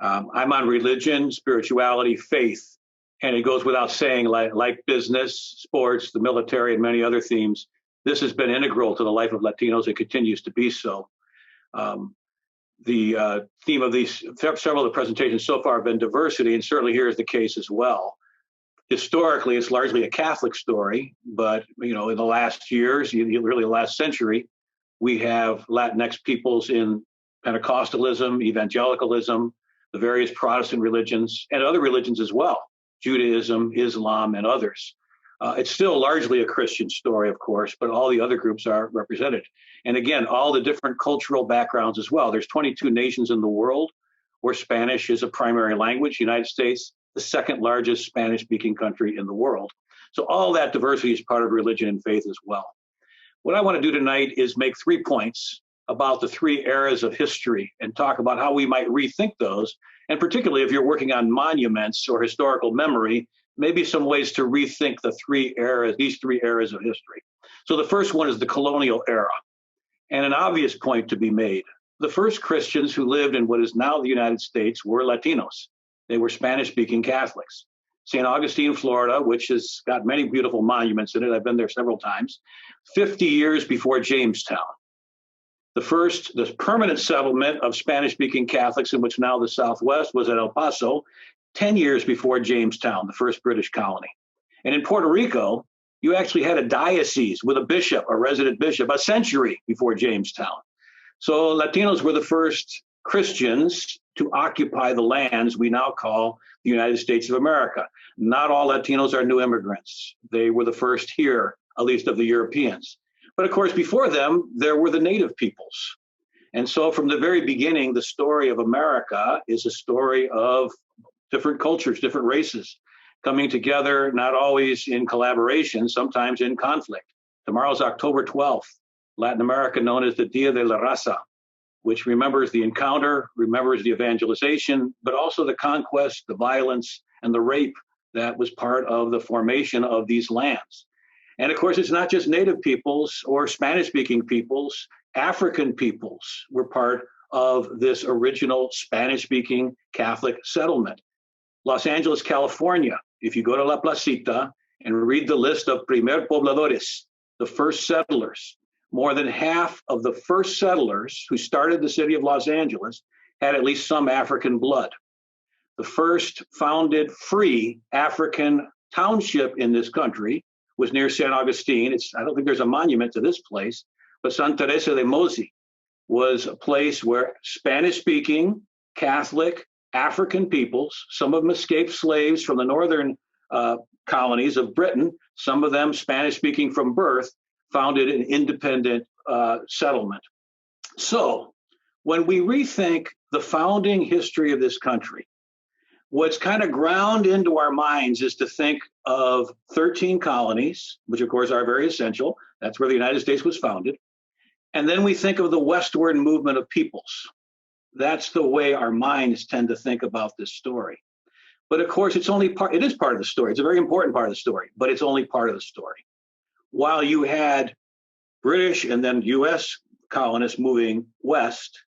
I'm on religion, spirituality, faith, and it goes without saying, like business, sports, the military, and many other themes, this has been integral to the life of Latinos. It continues to be so. The theme of several of the presentations so far have been diversity, and certainly here is the case as well. Historically, it's largely a Catholic story, but in the last years, really the last century, we have Latinx peoples in Pentecostalism, evangelicalism, the various Protestant religions, and other religions as well, Judaism, Islam, and others. It's still largely a Christian story, of course, but all the other groups are represented. And again, all the different cultural backgrounds as well. There's 22 nations in the world where Spanish is a primary language. United States, the second largest Spanish-speaking country in the world. So all that diversity is part of religion and faith as well. What I want to do tonight is make 3 points about the 3 eras of history and talk about how we might rethink those. And particularly if you're working on monuments or historical memory, maybe some ways to rethink these 3 eras of history. So the first one is the colonial era. And an obvious point to be made. The first Christians who lived in what is now the United States were Latinos. They were Spanish-speaking Catholics. St. Augustine, Florida, which has got many beautiful monuments in it. I've been there several times. 50 years before Jamestown. The permanent settlement of Spanish-speaking Catholics, in which now the Southwest, was at El Paso, 10 years before Jamestown, the first British colony. And in Puerto Rico, you actually had a diocese with a bishop, a resident bishop, a century before Jamestown. So Latinos were the first Christians to occupy the lands we now call the United States of America. Not all Latinos are new immigrants. They were the first here, at least of the Europeans. But of course, before them, there were the native peoples. And so from the very beginning, the story of America is a story of different cultures, different races, coming together, not always in collaboration, sometimes in conflict. Tomorrow's October 12th, Latin America known as the Dia de la Raza, which remembers the encounter, remembers the evangelization, but also the conquest, the violence, and the rape that was part of the formation of these lands. And of course, it's not just native peoples or Spanish-speaking peoples, African peoples were part of this original Spanish-speaking Catholic settlement. Los Angeles, California, if you go to La Placita and read the list of primer pobladores, the first settlers, more than half of the first settlers who started the city of Los Angeles had at least some African blood. The first founded free African township in this country was near St. Augustine. I don't think there's a monument to this place, but Santa Teresa de Mozi was a place where Spanish-speaking Catholic African peoples, some of them escaped slaves from the northern colonies of Britain, some of them Spanish-speaking from birth, founded an independent settlement. So when we rethink the founding history of this country, what's kind of ground into our minds is to think of 13 colonies, which of course are very essential. That's where the United States was founded. And then we think of the westward movement of peoples. That's the way our minds tend to think about this story. But of course, it is part of the story. It's a very important part of the story, but it's only part of the story. While you had British and then US colonists moving west,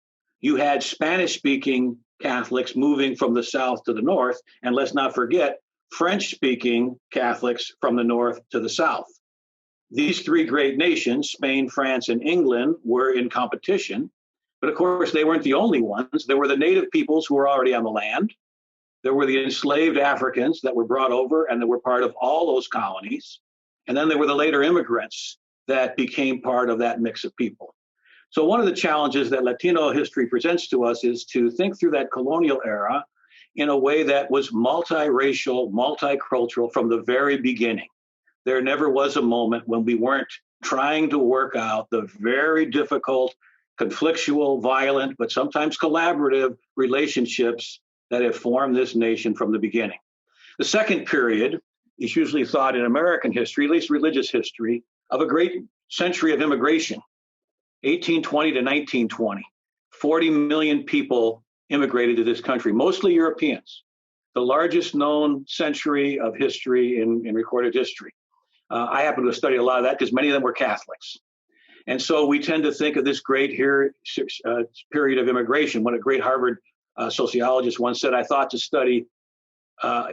you had Spanish-speaking Catholics moving from the south to the north, and let's not forget French-speaking Catholics from the north to the south. These three great nations, Spain, France, and England, were in competition. But of course, they weren't the only ones. There were the native peoples who were already on the land. There were the enslaved Africans that were brought over and that were part of all those colonies. And then there were the later immigrants that became part of that mix of people. So one of the challenges that Latino history presents to us is to think through that colonial era in a way that was multiracial, multicultural from the very beginning. There never was a moment when we weren't trying to work out the very difficult, conflictual, violent, but sometimes collaborative relationships that have formed this nation from the beginning. The second period is usually thought in American history, at least religious history, of a great century of immigration, 1820 to 1920. 40 million people immigrated to this country, mostly Europeans, the largest known century of history in recorded history. I happen to study a lot of that because many of them were Catholics. And so we tend to think of this great period of immigration. When a great Harvard sociologist once said, I thought to study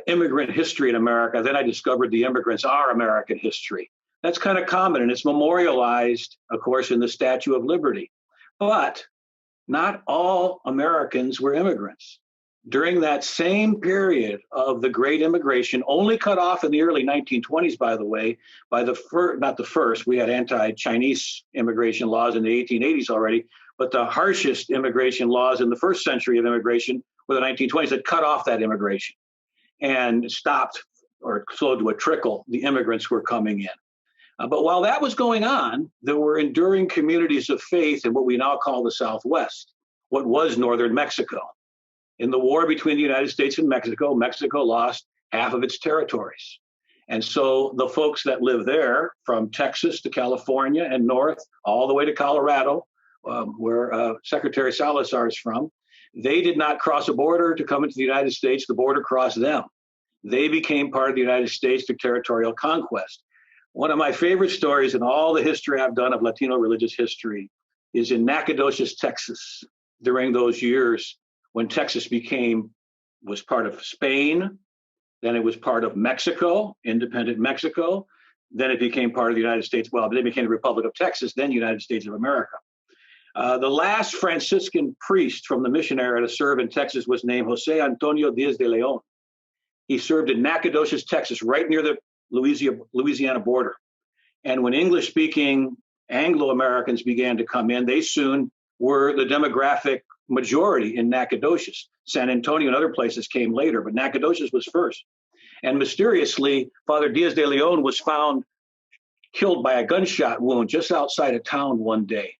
immigrant history in America, then I discovered the immigrants are American history. That's kind of common, and it's memorialized, of course, in the Statue of Liberty. But not all Americans were immigrants. During that same period of the Great Immigration, only cut off in the early 1920s, by the way, by not the first, we had anti-Chinese immigration laws in the 1880s already, but the harshest immigration laws in the first century of immigration were the 1920s that cut off that immigration and stopped or slowed to a trickle the immigrants who were coming in. But while that was going on, there were enduring communities of faith in what we now call the Southwest, what was northern Mexico. In the war between the United States and Mexico, Mexico lost half of its territories. And so the folks that live there, from Texas to California and north, all the way to Colorado, where Secretary Salazar is from, they did not cross a border to come into the United States. The border crossed them. They became part of the United States through territorial conquest. One of my favorite stories in all the history I've done of Latino religious history is in Nacogdoches, Texas, during those years when Texas was part of Spain, then it was part of Mexico, independent Mexico, then it became part of the United States. Well, then it became the Republic of Texas, then United States of America. The last Franciscan priest from the mission era to serve in Texas was named José Antonio Díaz de León. He served in Nacogdoches, Texas, right near the Louisiana border. And when English-speaking Anglo-Americans began to come in, they soon were the demographic majority in Nacogdoches. San Antonio and other places came later, but Nacogdoches was first. And mysteriously, Father Díaz de León was found killed by a gunshot wound just outside of town one day.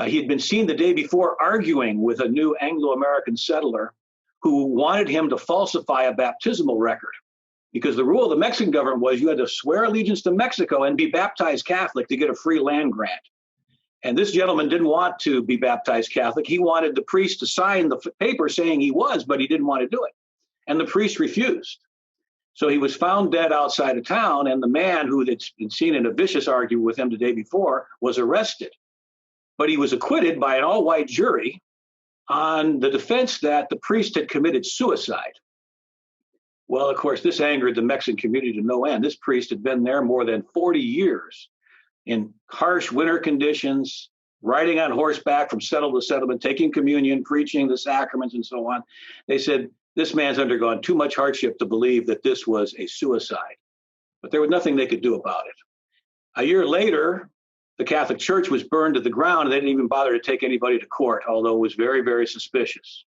He had been seen the day before arguing with a new Anglo-American settler who wanted him to falsify a baptismal record. Because the rule of the Mexican government was you had to swear allegiance to Mexico and be baptized Catholic to get a free land grant. And this gentleman didn't want to be baptized Catholic. He wanted the priest to sign the paper saying he was, but he didn't want to do it. And the priest refused. So he was found dead outside of town, and the man who had been seen in a vicious argument with him the day before was arrested. But he was acquitted by an all-white jury on the defense that the priest had committed suicide. Well, of course, this angered the Mexican community to no end. This priest had been there more than 40 years in harsh winter conditions, riding on horseback from settlement to settlement, taking communion, preaching the sacraments, and so on. They said, this man's undergone too much hardship to believe that this was a suicide. But there was nothing they could do about it. A year later, the Catholic Church was burned to the ground, and they didn't even bother to take anybody to court, although it was very, very suspicious.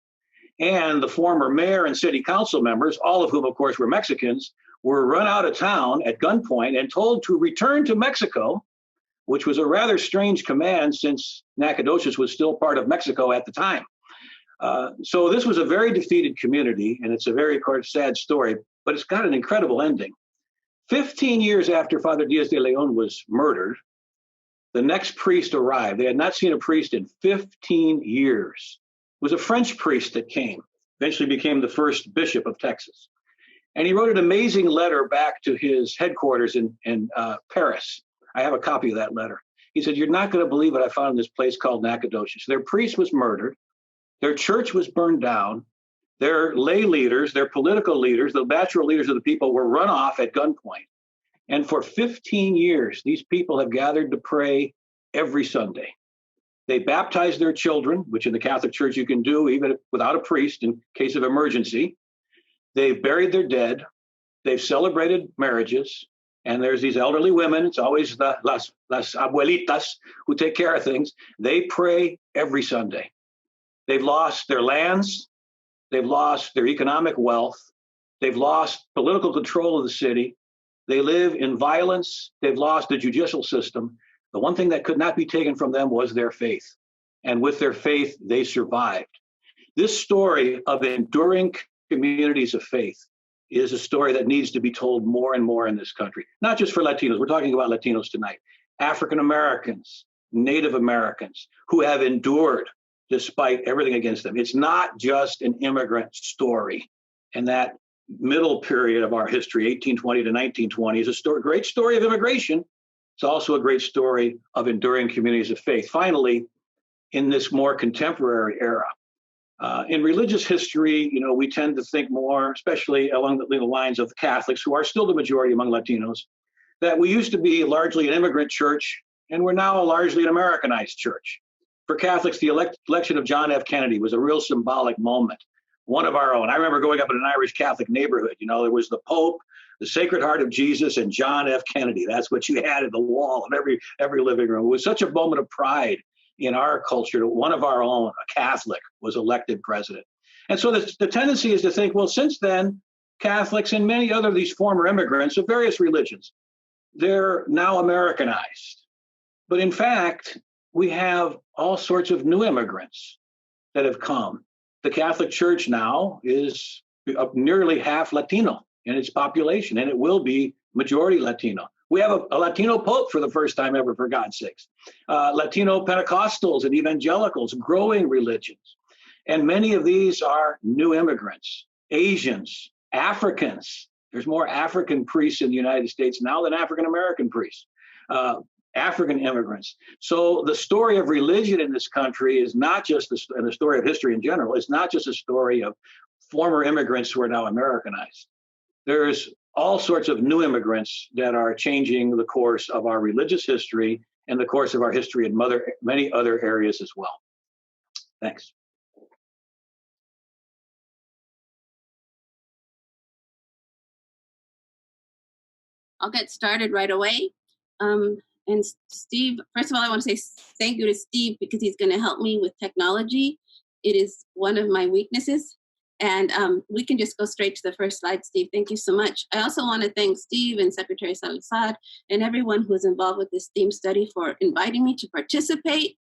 And the former mayor and city council members, all of whom, of course, were Mexicans, were run out of town at gunpoint and told to return to Mexico, which was a rather strange command since Nacogdoches was still part of Mexico at the time. So this was a very defeated community, and it's a very sad story, but it's got an incredible ending. 15 years after Father Díaz de León was murdered, the next priest arrived. They had not seen a priest in 15 years. It was a French priest that came, eventually became the first bishop of Texas. And he wrote an amazing letter back to his headquarters in Paris. I have a copy of that letter. He said, you're not going to believe what I found in this place called Nacogdoches. Their priest was murdered. Their church was burned down. Their lay leaders, their political leaders, the natural leaders of the people were run off at gunpoint. And for 15 years, these people have gathered to pray every Sunday. They baptized their children, which in the Catholic Church you can do even without a priest in case of emergency. They've buried their dead. They've celebrated marriages. And there's these elderly women, it's always the las abuelitas who take care of things. They pray every Sunday. They've lost their lands. They've lost their economic wealth. They've lost political control of the city. They live in violence. They've lost the judicial system. The one thing that could not be taken from them was their faith. And with their faith, they survived. This story of enduring communities of faith is a story that needs to be told more and more in this country, not just for Latinos. We're talking about Latinos tonight. African Americans, Native Americans who have endured despite everything against them. It's not just an immigrant story. And that middle period of our history, 1820 to 1920, is a great story of immigration. It's also a great story of enduring communities of faith. Finally, in this more contemporary era, in religious history, we tend to think more, especially along the lines of the Catholics, who are still the majority among Latinos, that we used to be largely an immigrant church, and we're now largely an Americanized church. For Catholics, the election of John F. Kennedy was a real symbolic moment, one of our own. I remember growing up in an Irish Catholic neighborhood. There was the Pope, the Sacred Heart of Jesus, and John F. Kennedy. That's what you had at the wall of every living room. It was such a moment of pride in our culture that one of our own, a Catholic, was elected president. And so the tendency is to think, well, since then, Catholics and many other of these former immigrants of various religions, they're now Americanized. But in fact, we have all sorts of new immigrants that have come. The Catholic Church now is nearly half Latino in its population, and it will be majority Latino. We have a Latino Pope for the first time ever, for God's sakes. Latino Pentecostals and evangelicals, growing religions. And many of these are new immigrants, Asians, Africans. There's more African priests in the United States now than African American priests. African immigrants. So the story of religion in this country is not just the story of history in general. It's not just a story of former immigrants who are now Americanized. There's all sorts of new immigrants that are changing the course of our religious history and the course of our history in many other areas as well. Thanks. I'll get started right away. And Steve, first of all, I want to say thank you to Steve because he's going to help me with technology. It is one of my weaknesses. And we can just go straight to the first slide, Steve. Thank you so much. I also want to thank Steve and Secretary Salazar and everyone who is involved with this theme study for inviting me to participate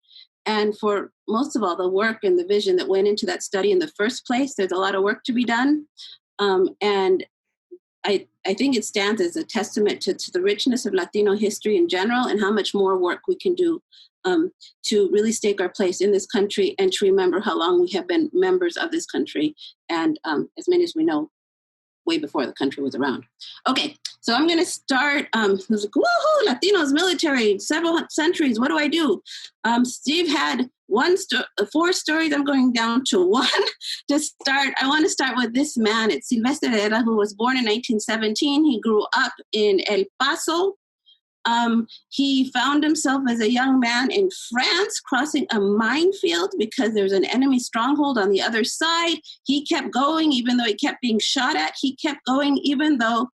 and for most of all the work and the vision that went into that study in the first place. There's a lot of work to be done. And I think it stands as a testament to the richness of Latino history in general and how much more work we can do to really stake our place in this country and to remember how long we have been members of this country. And as many as we know, way before the country was around. Okay, so I'm going to start. It was like, woohoo, Latinos, military, several centuries. What do I do? Steve had 4 stories. I'm going down to 1 to start. I want to start with this man. It's Silvestre Herrera, who was born in 1917. He grew up in El Paso. He found himself as a young man in France crossing a minefield because there's an enemy stronghold on the other side. He kept going even though he kept being shot at. He kept going even though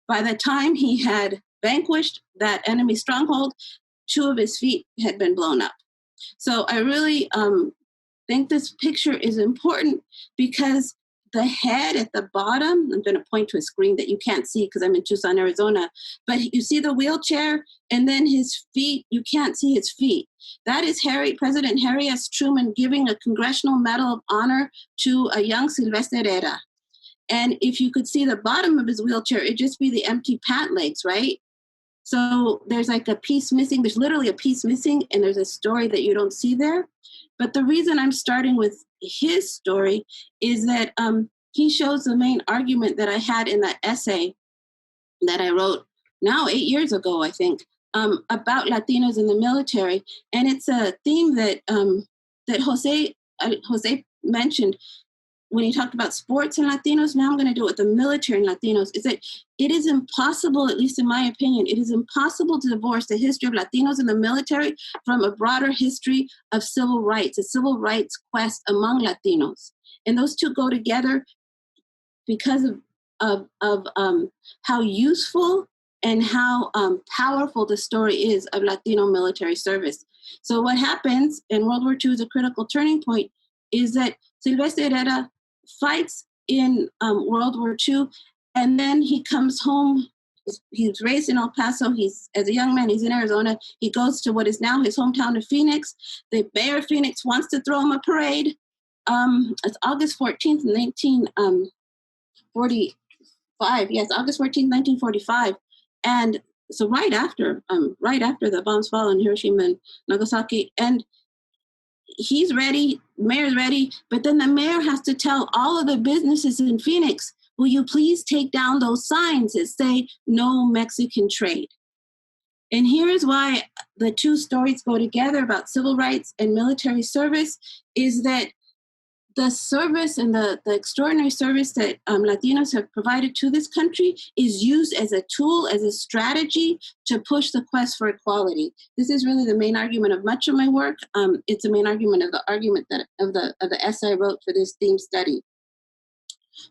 by the time he had vanquished that enemy stronghold, 2 of his feet had been blown up. So I really think this picture is important because the head at the bottom, I'm going to point to a screen that you can't see because I'm in Tucson, Arizona, but you see the wheelchair and then his feet, you can't see his feet. That is President Harry S. Truman giving a Congressional Medal of Honor to a young Silvestre Herrera. And if you could see the bottom of his wheelchair, it'd just be the empty pant legs, right? So there's like a piece missing. There's literally a piece missing, and there's a story that you don't see there. But the reason I'm starting with his story is that he shows the main argument that I had in that essay that I wrote now 8 years ago, I think, about Latinos in the military. And it's a theme that that José Jose mentioned when he talked about sports and Latinos, now I'm going to do it with the military and Latinos, is that it is impossible, at least in my opinion, it is impossible to divorce the history of Latinos in the military from a broader history of civil rights, a civil rights quest among Latinos. And those two go together because of how useful and how powerful the story is of Latino military service. So what happens, and World War II is a critical turning point, is that Silvestre Herrera fights in World War II, and then he comes home. He was raised in El Paso. As a young man, he's in Arizona. He goes to what is now his hometown of Phoenix. The mayor of Phoenix wants to throw him a parade. It's August 14th, 1945. Yes, August 14th, 1945. And so right after the bombs fall on Hiroshima and Nagasaki, and he's ready, mayor's ready, but then the mayor has to tell all of the businesses in Phoenix, will you please take down those signs that say no Mexican trade? And here's why the two stories go together about civil rights and military service, is that the service and the extraordinary service that Latinos have provided to this country is used as a tool, as a strategy to push the quest for equality. This is really the main argument of much of my work. It's the main argument of the essay I wrote for this theme study.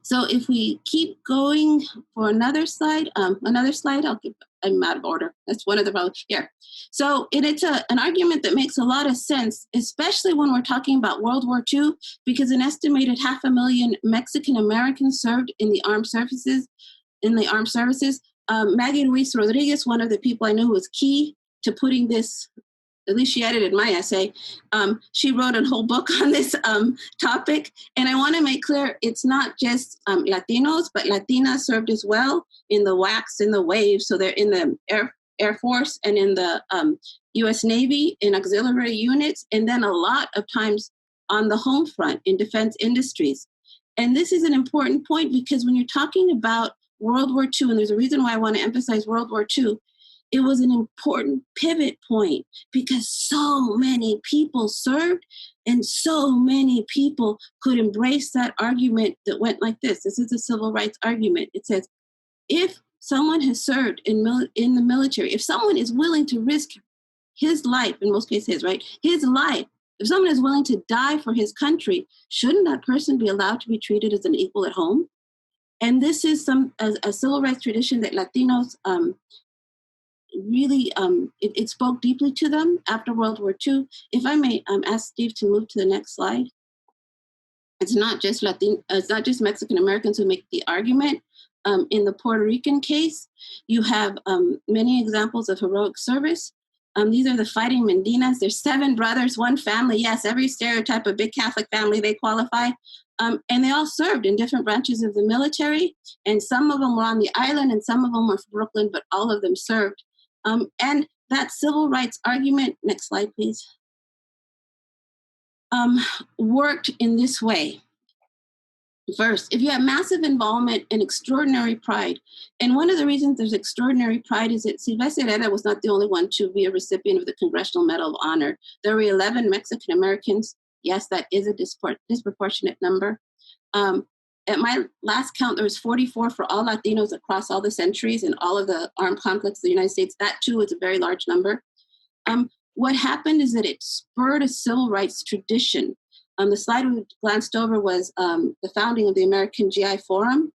So if we keep going for another slide, I'm out of order. That's one of the problems here. So it's an argument that makes a lot of sense, especially when we're talking about World War II, because an estimated 500,000 Mexican Americans served in the armed services. Maggie Ruiz Rodriguez, one of the people I know who was key to putting this, at least she edited my essay. She wrote a whole book on this topic. And I want to make clear, it's not just Latinos, but Latinas served as well in the WACs and the WAVES. So they're in the Air Force and in the U.S. Navy in auxiliary units, and then a lot of times on the home front in defense industries. And this is an important point because when you're talking about World War II, and there's a reason why I want to emphasize World War II, it was an important pivot point because so many people served and so many people could embrace that argument that went like this. This is a civil rights argument. It says, if someone has served in the military, if someone is willing to risk his life, in most cases, right, his life, if someone is willing to die for his country, shouldn't that person be allowed to be treated as an equal at home? And this is a civil rights tradition that Latinos really, it spoke deeply to them after World War II. If I may ask Steve to move to the next slide. It's not just Mexican Americans who make the argument. In the Puerto Rican case, you have many examples of heroic service. These are the Fighting Mendinas. There's 7 brothers, 1 family. Yes, every stereotype of big Catholic family, they qualify. And they all served in different branches of the military. And some of them were on the island and some of them were from Brooklyn, but all of them served. And that civil rights argument, next slide, please, worked in this way. First, if you have massive involvement and extraordinary pride, and one of the reasons there's extraordinary pride is that Silvestre Herrera was not the only one to be a recipient of the Congressional Medal of Honor. There were 11 Mexican Americans. Yes, that is a disproportionate number. At my last count, there was 44 for all Latinos across all the centuries and all of the armed conflicts of the United States. That too is a very large number. What happened is that it spurred a civil rights tradition. The slide we glanced over was the founding of the American GI Forum,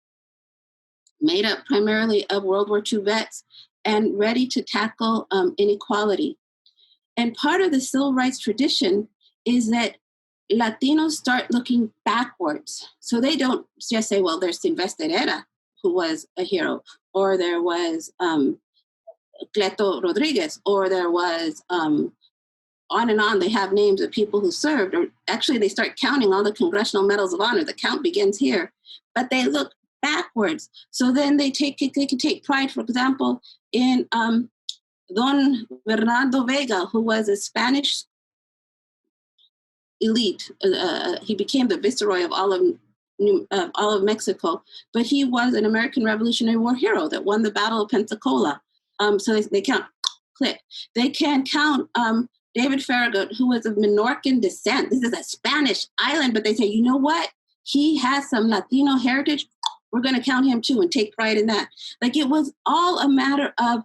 made up primarily of World War II vets and ready to tackle inequality. And part of the civil rights tradition is that Latinos start looking backwards. So they don't just say, well, there's Silvestre Herrera, who was a hero, or there was Cleto Rodriguez, or there was on and on. They have names of people who served, or actually they start counting all the Congressional Medals of Honor. The count begins here, but they look backwards. So then they can take pride, for example, in Don Bernardo Vega, who was a Spanish elite. He became the viceroy of all of Mexico, but he was an American Revolutionary War hero that won the Battle of Pensacola. So they count, click. They can count David Farragut, who was of Menorcan descent. This is a Spanish island, but they say, you know what? He has some Latino heritage. We're going to count him too and take pride in that. Like, it was all a matter of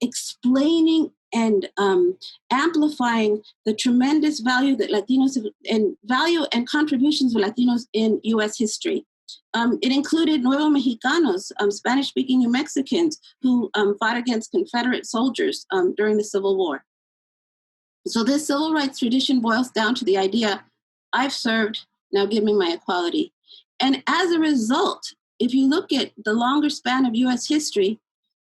explaining and amplifying the tremendous value that Latinos have, and value and contributions of Latinos in U.S. history. It included Nuevo Mexicanos, Spanish-speaking New Mexicans who fought against Confederate soldiers during the Civil War. So this civil rights tradition boils down to the idea, I've served, now give me my equality. And as a result, if you look at the longer span of U.S. history,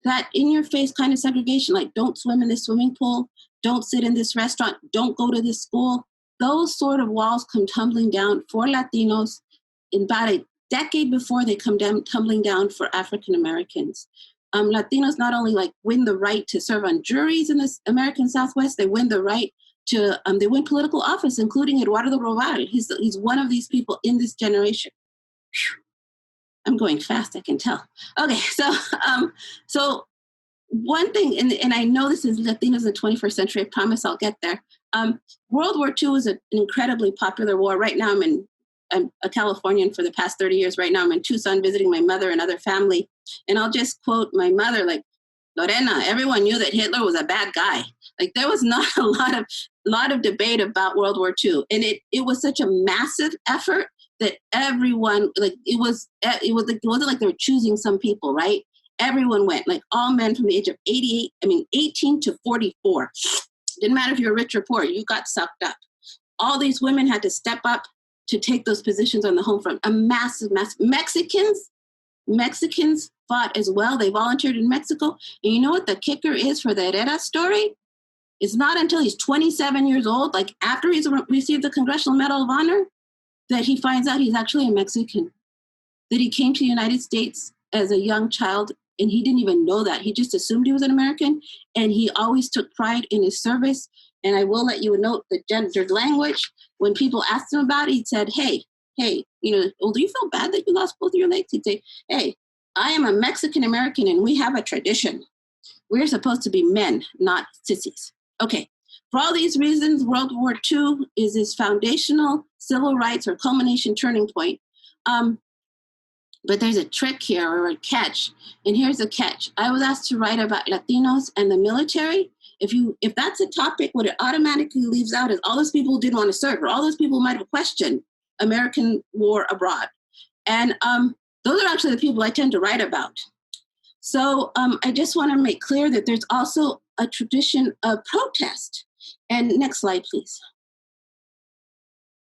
that in-your-face kind of segregation, like don't swim in this swimming pool, don't sit in this restaurant, don't go to this school, those sort of walls come tumbling down for Latinos in about a decade before they come down, tumbling down for African Americans. Latinos not only like win the right to serve on juries in the American Southwest, they win the right to, they win political office, including Eduardo Roval. He's one of these people in this generation. Whew. I'm going fast, I can tell. Okay, so one thing, and I know this is Latinos in the 21st century, I promise I'll get there. World War II is an incredibly popular war. Right now I'm a Californian for the past 30 years. Right now I'm in Tucson visiting my mother and other family. And I'll just quote my mother, like, Lorena, everyone knew that Hitler was a bad guy. Like, there was not a lot of debate about World War II. And it was such a massive effort that everyone, like, it wasn't like they were choosing some people, right? Everyone went, like all men from the age of 18 to 44. Didn't matter if you were rich or poor, you got sucked up. All these women had to step up to take those positions on the home front. A massive. Mexicans fought as well. They volunteered in Mexico. And you know what the kicker is for the Herrera story? It's not until he's 27 years old, like after he's received the Congressional Medal of Honor, that he finds out he's actually a Mexican, that he came to the United States as a young child, and he didn't even know that. He just assumed he was an American, and he always took pride in his service. And I will let you note the gendered language. When people asked him about it, he said, hey, well, do you feel bad that you lost both of your legs? He'd say, hey, I am a Mexican-American, and we have a tradition. We're supposed to be men, not sissies. Okay. For all these reasons, World War II is this foundational civil rights or culmination turning point. But there's a trick here, or a catch, and here's the catch. I was asked to write about Latinos and the military. If that's a topic, what it automatically leaves out is all those people who didn't want to serve, or all those people who might have questioned American war abroad. And those are actually the people I tend to write about. So I just want to make clear that there's also a tradition of protest. And next slide, please.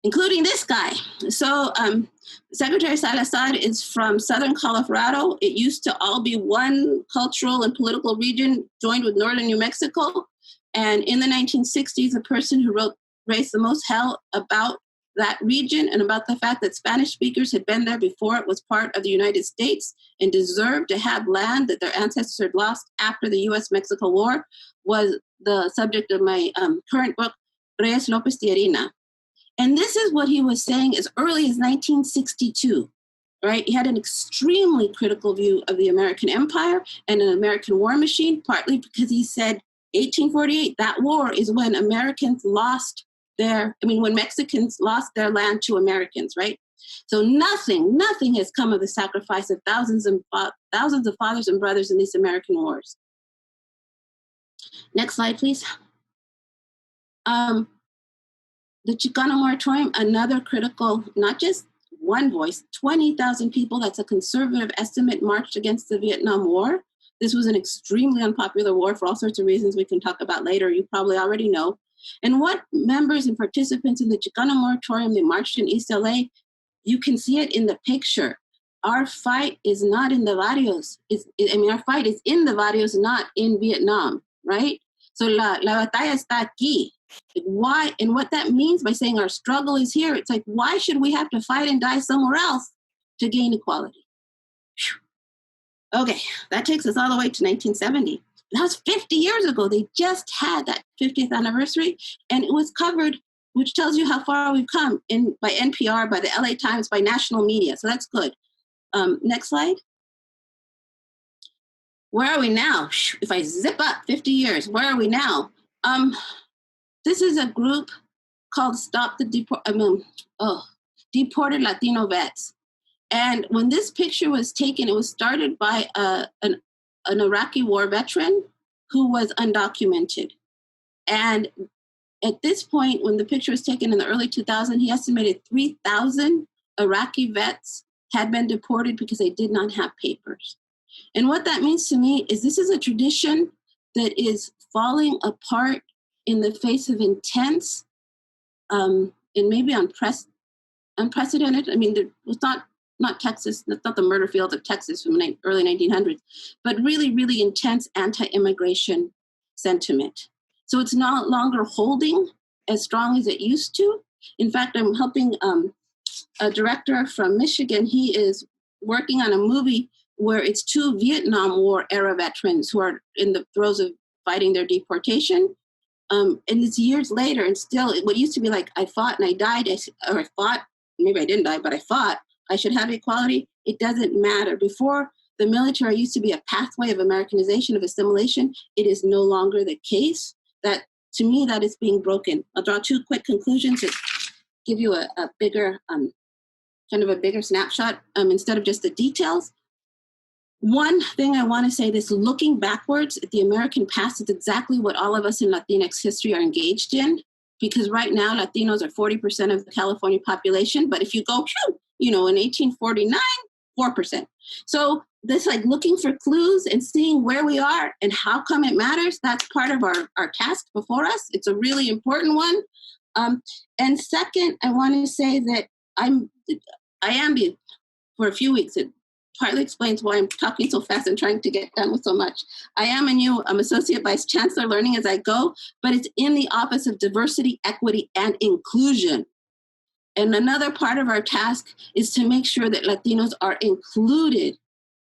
Including this guy. So Secretary Salazar is from Southern Colorado. It used to all be one cultural and political region joined with Northern New Mexico. And in the 1960s, the person who raised the most hell about that region and about the fact that Spanish speakers had been there before it was part of the United States and deserved to have land that their ancestors had lost after the U.S.-Mexico War was the subject of my current book, Reyes Lopez Tierina. And this is what he was saying as early as 1962, right? He had an extremely critical view of the American empire and an American war machine, partly because he said 1848, that war is when Americans lost when Mexicans lost their land to Americans, right? So nothing has come of the sacrifice of thousands of fathers and brothers in these American wars. Next slide, please. The Chicano moratorium, another critical, not just one voice, 20,000 people, that's a conservative estimate, marched against the Vietnam War. This was an extremely unpopular war for all sorts of reasons we can talk about later. You probably already know. And what members and participants in the Chicano moratorium, they marched in East LA, you can see it in the picture. Our fight is not in the barrios. Our fight is in the barrios, not in Vietnam, right? So la batalla está aquí. Why, and what that means by saying our struggle is here, it's like, why should we have to fight and die somewhere else to gain equality? Whew. Okay, that takes us all the way to 1970. That was 50 years ago. They just had that 50th anniversary, and it was covered, which tells you how far we've come by NPR, by the LA Times, by national media. So that's good. Next slide. Where are we now? If I zip up 50 years, where are we now? This is a group called Stop the Deported Latino Vets. And when this picture was taken, it was started by an Iraqi war veteran who was undocumented. And at this point, when the picture was taken in the early 2000s, he estimated 3,000 Iraqi vets had been deported because they did not have papers. And what that means to me is this is a tradition that is falling apart in the face of intense and maybe unprecedented. I mean, it was not Texas, that's not the murder field of Texas from the early 1900s, but really, really intense anti-immigration sentiment. So it's no longer holding as strong as it used to. In fact, I'm helping a director from Michigan. He is working on a movie where it's 2 Vietnam War era veterans who are in the throes of fighting their deportation. And it's years later, and still, what used to be like, I fought and I died, or I fought, maybe I didn't die, but I fought, I should have equality. It doesn't matter. Before, the military used to be a pathway of Americanization, of assimilation. It is no longer the case. That, to me, that is being broken. I'll draw 2 quick conclusions to give you a bigger, kind of a bigger snapshot instead of just the details. One thing I want to say, this looking backwards at the American past is exactly what all of us in Latinx history are engaged in, because right now Latinos are 40% of the California population, but if you go, in 1849, 4%. So this like looking for clues and seeing where we are and how come it matters, that's part of our task before us. It's a really important one. And second, I want to say that I am for a few weeks, it partly explains why I'm talking so fast and trying to get done with so much. I am a new Associate Vice Chancellor, learning as I go, but it's in the Office of Diversity, Equity, and Inclusion. And another part of our task is to make sure that Latinos are included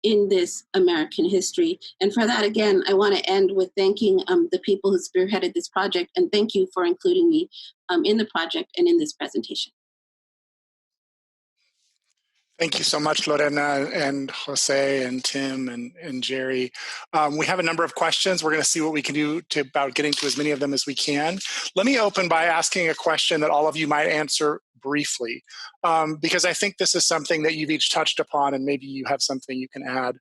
in this American history. And for that, again, I want to end with thanking the people who spearheaded this project, and thank you for including me in the project and in this presentation. Thank you so much, Lorena and Jose and Tim and Jerry. We have a number of questions. We're going to see what we can do about getting to as many of them as we can. Let me open by asking a question that all of you might answer briefly, because I think this is something that you've each touched upon, and maybe you have something you can add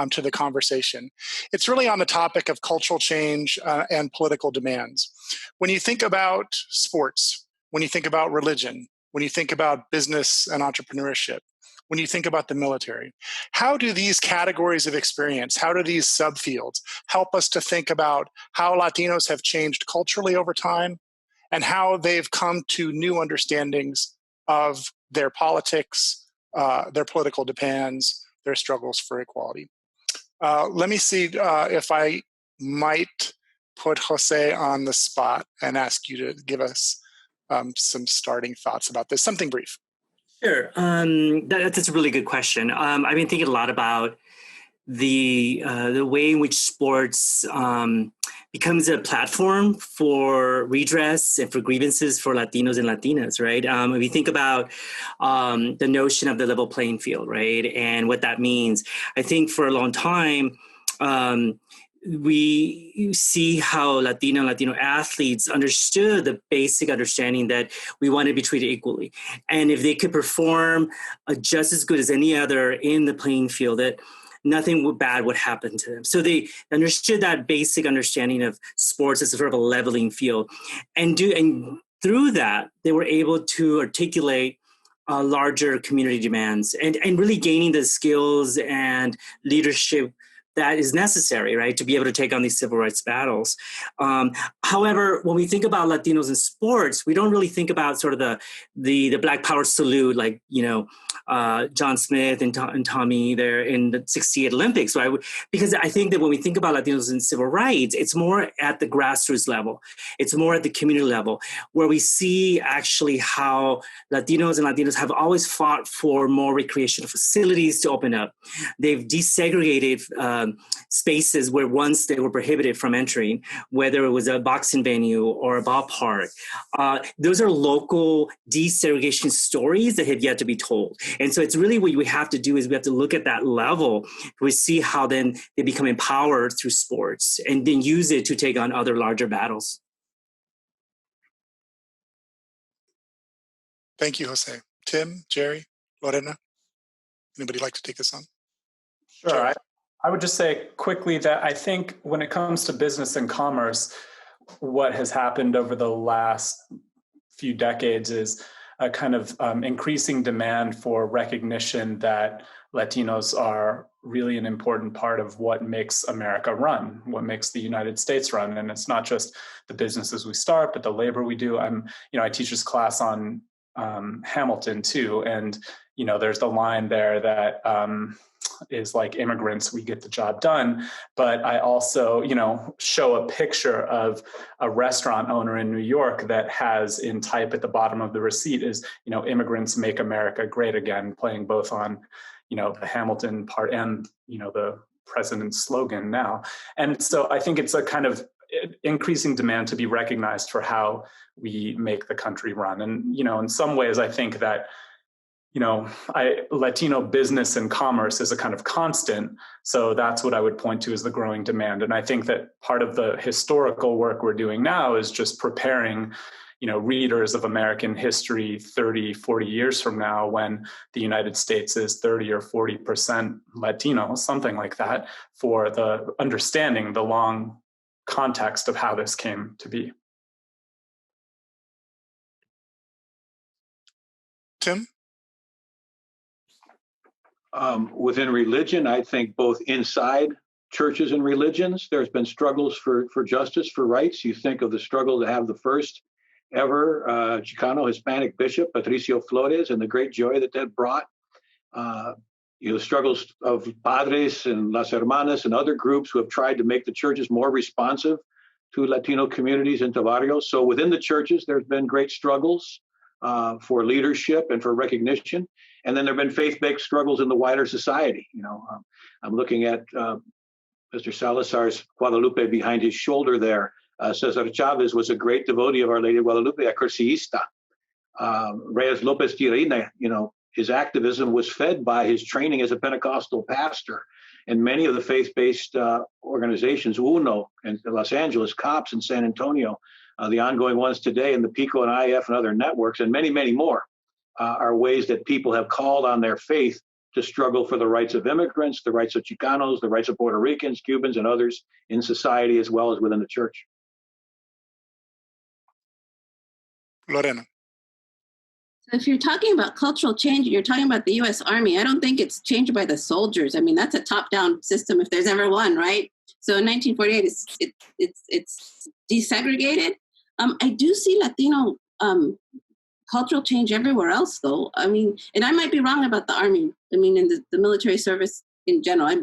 to the conversation. It's really on the topic of cultural change and political demands. When you think about sports, when you think about religion, when you think about business and entrepreneurship, when you think about the military, how do these categories of experience, how do these subfields help us to think about how Latinos have changed culturally over time and how they've come to new understandings of their politics, their political demands, their struggles for equality? Let me see if I might put Jose on the spot and ask you to give us some starting thoughts about this, something brief. Sure. That's a really good question. I've been thinking a lot about the way in which sports becomes a platform for redress and for grievances for Latinos and Latinas, right? If you think about the notion of the level playing field, right, and what that means, I think for a long time, we see how Latino athletes understood the basic understanding that we want to be treated equally. And if they could perform just as good as any other in the playing field, that nothing bad would happen to them. So they understood that basic understanding of sports as a sort of a leveling field. And through that, they were able to articulate larger community demands and really gaining the skills and leadership that is necessary, right, to be able to take on these civil rights battles. However, when we think about Latinos in sports, we don't really think about sort of the Black Power salute, like, John Smith and Tommy there in the '68 Olympics, right? Because I think that when we think about Latinos in civil rights, it's more at the grassroots level. It's more at the community level, where we see actually how Latinos and Latinas have always fought for more recreational facilities to open up. They've desegregated spaces where once they were prohibited from entering, whether it was a boxing venue or a ballpark. Those are local desegregation stories that have yet to be told. And so it's really what we have to do is we have to look at that level. We see how then they become empowered through sports and then use it to take on other larger battles. Thank you, Jose. Tim, Jerry, Lorena, anybody like to take this on? Sure. I would just say quickly that I think when it comes to business and commerce, what has happened over the last few decades is a kind of increasing demand for recognition that Latinos are really an important part of what makes America run, what makes the United States run. And it's not just the businesses we start, but the labor we do. I teach this class on Hamilton too. And, there's the line there that is like, immigrants, we get the job done. But I also, show a picture of a restaurant owner in New York that has in type at the bottom of the receipt is, immigrants make America great again, playing both on, the Hamilton part and, the president's slogan now. And so I think it's a kind of increasing demand to be recognized for how we make the country run. And, in some ways, I think that Latino business and commerce is a kind of constant. So that's what I would point to as the growing demand. And I think that part of the historical work we're doing now is just preparing, readers of American history 30, 40 years from now, when the United States is 30 or 40% Latino, something like that, for the understanding the long context of how this came to be. Tim? Within religion, I think both inside churches and religions, there's been struggles for justice, for rights. You think of the struggle to have the first ever Chicano Hispanic bishop, Patricio Flores, and the great joy that brought. Struggles of padres and las hermanas and other groups who have tried to make the churches more responsive to Latino communities and to barrios. So within the churches, there's been great struggles for leadership and for recognition. And then there have been faith-based struggles in the wider society. I'm looking at Mr. Salazar's Guadalupe behind his shoulder there. Cesar Chavez was a great devotee of Our Lady of Guadalupe, a Curcista. Reyes Lopez Tirina, his activism was fed by his training as a Pentecostal pastor. And many of the faith-based organizations, UNO in Los Angeles, COPS in San Antonio, the ongoing ones today, and the PICO and IF and other networks, and many, many more, are ways that people have called on their faith to struggle for the rights of immigrants, the rights of Chicanos, the rights of Puerto Ricans, Cubans, and others in society, as well as within the church. Lorena. So if you're talking about cultural change, you're talking about the U.S. Army, I don't think it's changed by the soldiers. I mean, that's a top-down system if there's ever one, right? So in 1948, it's desegregated. I do see Latino cultural change everywhere else, though. I mean, and I might be wrong about the Army. I mean, in the military service in general,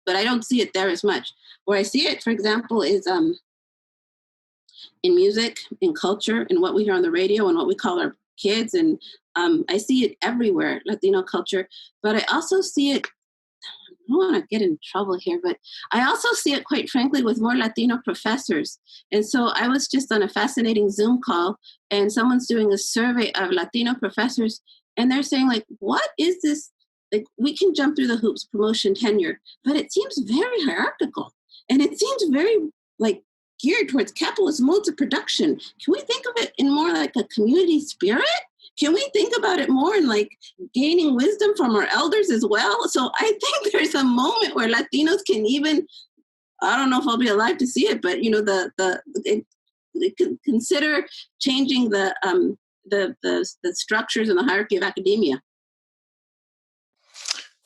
but I don't see it there as much. Where I see it, for example, is in music, in culture, in what we hear on the radio, and what we call our kids. And I see it everywhere, Latino culture. But I also see it, I don't want to get in trouble here, but I also see it, quite frankly, with more Latino professors. And so I was just on a fascinating Zoom call, and someone's doing a survey of Latino professors, and they're saying, like, what is this? Like, we can jump through the hoops, promotion, tenure, but it seems very hierarchical. And it seems very, like, geared towards capitalist modes of production. Can we think of it in more like a community spirit? Can we think about it more in like gaining wisdom from our elders as well? So I think there's a moment where Latinos can even, I don't know if I'll be alive to see it, but they can consider changing the structures and the hierarchy of academia.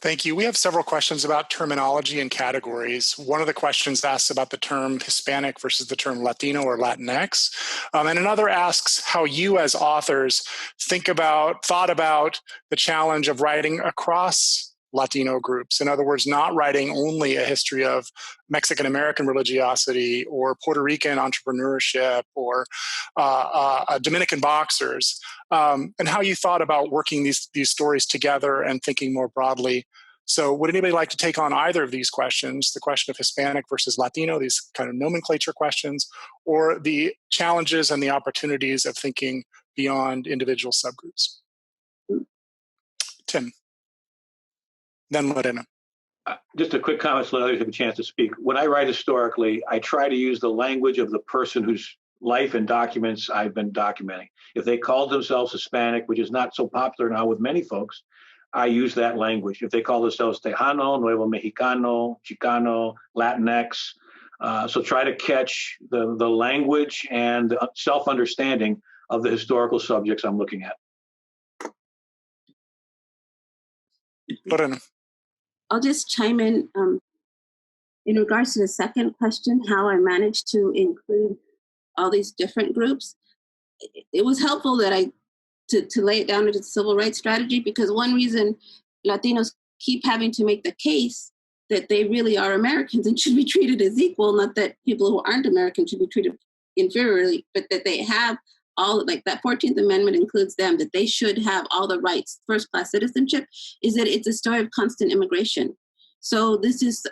Thank you. We have several questions about terminology and categories. One of the questions asks about the term Hispanic versus the term Latino or Latinx. And another asks how you as authors thought about the challenge of writing across Latino groups. In other words, not writing only a history of Mexican-American religiosity or Puerto Rican entrepreneurship or Dominican boxers, and how you thought about working these stories together and thinking more broadly. So would anybody like to take on either of these questions, the question of Hispanic versus Latino, these kind of nomenclature questions, or the challenges and the opportunities of thinking beyond individual subgroups? Tim. Then Lorena. Just a quick comment so let others have a chance to speak. When I write historically, I try to use the language of the person who's life and documents I've been documenting. If they called themselves Hispanic, which is not so popular now with many folks, I use that language. If they call themselves Tejano, Nuevo Mexicano, Chicano, Latinx, so try to catch the language and self-understanding of the historical subjects I'm looking at. Lorena. I'll just chime in regards to the second question, how I managed to include all these different groups. It was helpful that to lay it down into the civil rights strategy, because one reason Latinos keep having to make the case that they really are Americans and should be treated as equal, not that people who aren't American should be treated inferiorly, but that they have all, like that 14th Amendment includes them, that they should have all the rights, first-class citizenship, is that it's a story of constant immigration. So this is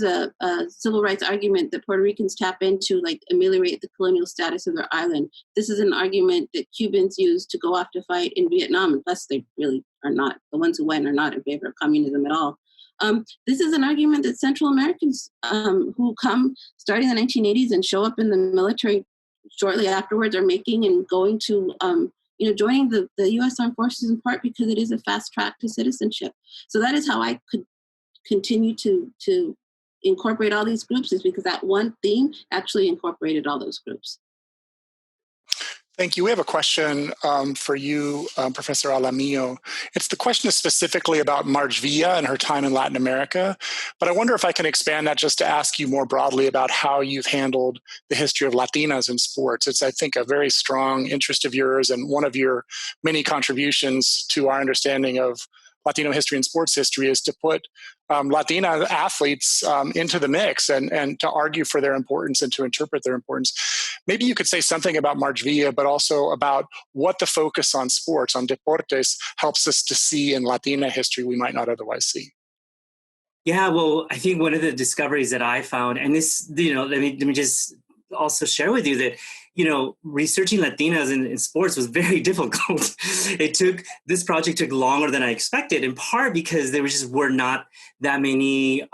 a civil rights argument that Puerto Ricans tap into, like ameliorate the colonial status of their island. This is an argument that Cubans use to go off to fight in Vietnam, and plus they really are not, the ones who went are not in favor of communism at all. This is an argument that Central Americans who come starting in the 1980s and show up in the military shortly afterwards are making, and going to joining the U.S. Armed Forces, in part because it is a fast track to citizenship. So that is how I could continue to incorporate all these groups, is because that one theme actually incorporated all those groups. Thank you. We have a question for you, Professor Alamillo. The question is specifically about Marge Villa and her time in Latin America, but I wonder if I can expand that just to ask you more broadly about how you've handled the history of Latinas in sports. It's, I think, a very strong interest of yours and one of your many contributions to our understanding of Latino history and sports history is to put Latina athletes into the mix and to argue for their importance and to interpret their importance. Maybe you could say something about Marge Villa, but also about what the focus on sports, on deportes, helps us to see in Latina history we might not otherwise see. Yeah, well, I think one of the discoveries that I found, and this, let me just also share with you that, researching Latinas in sports was very difficult. This project took longer than I expected, in part because there were not that many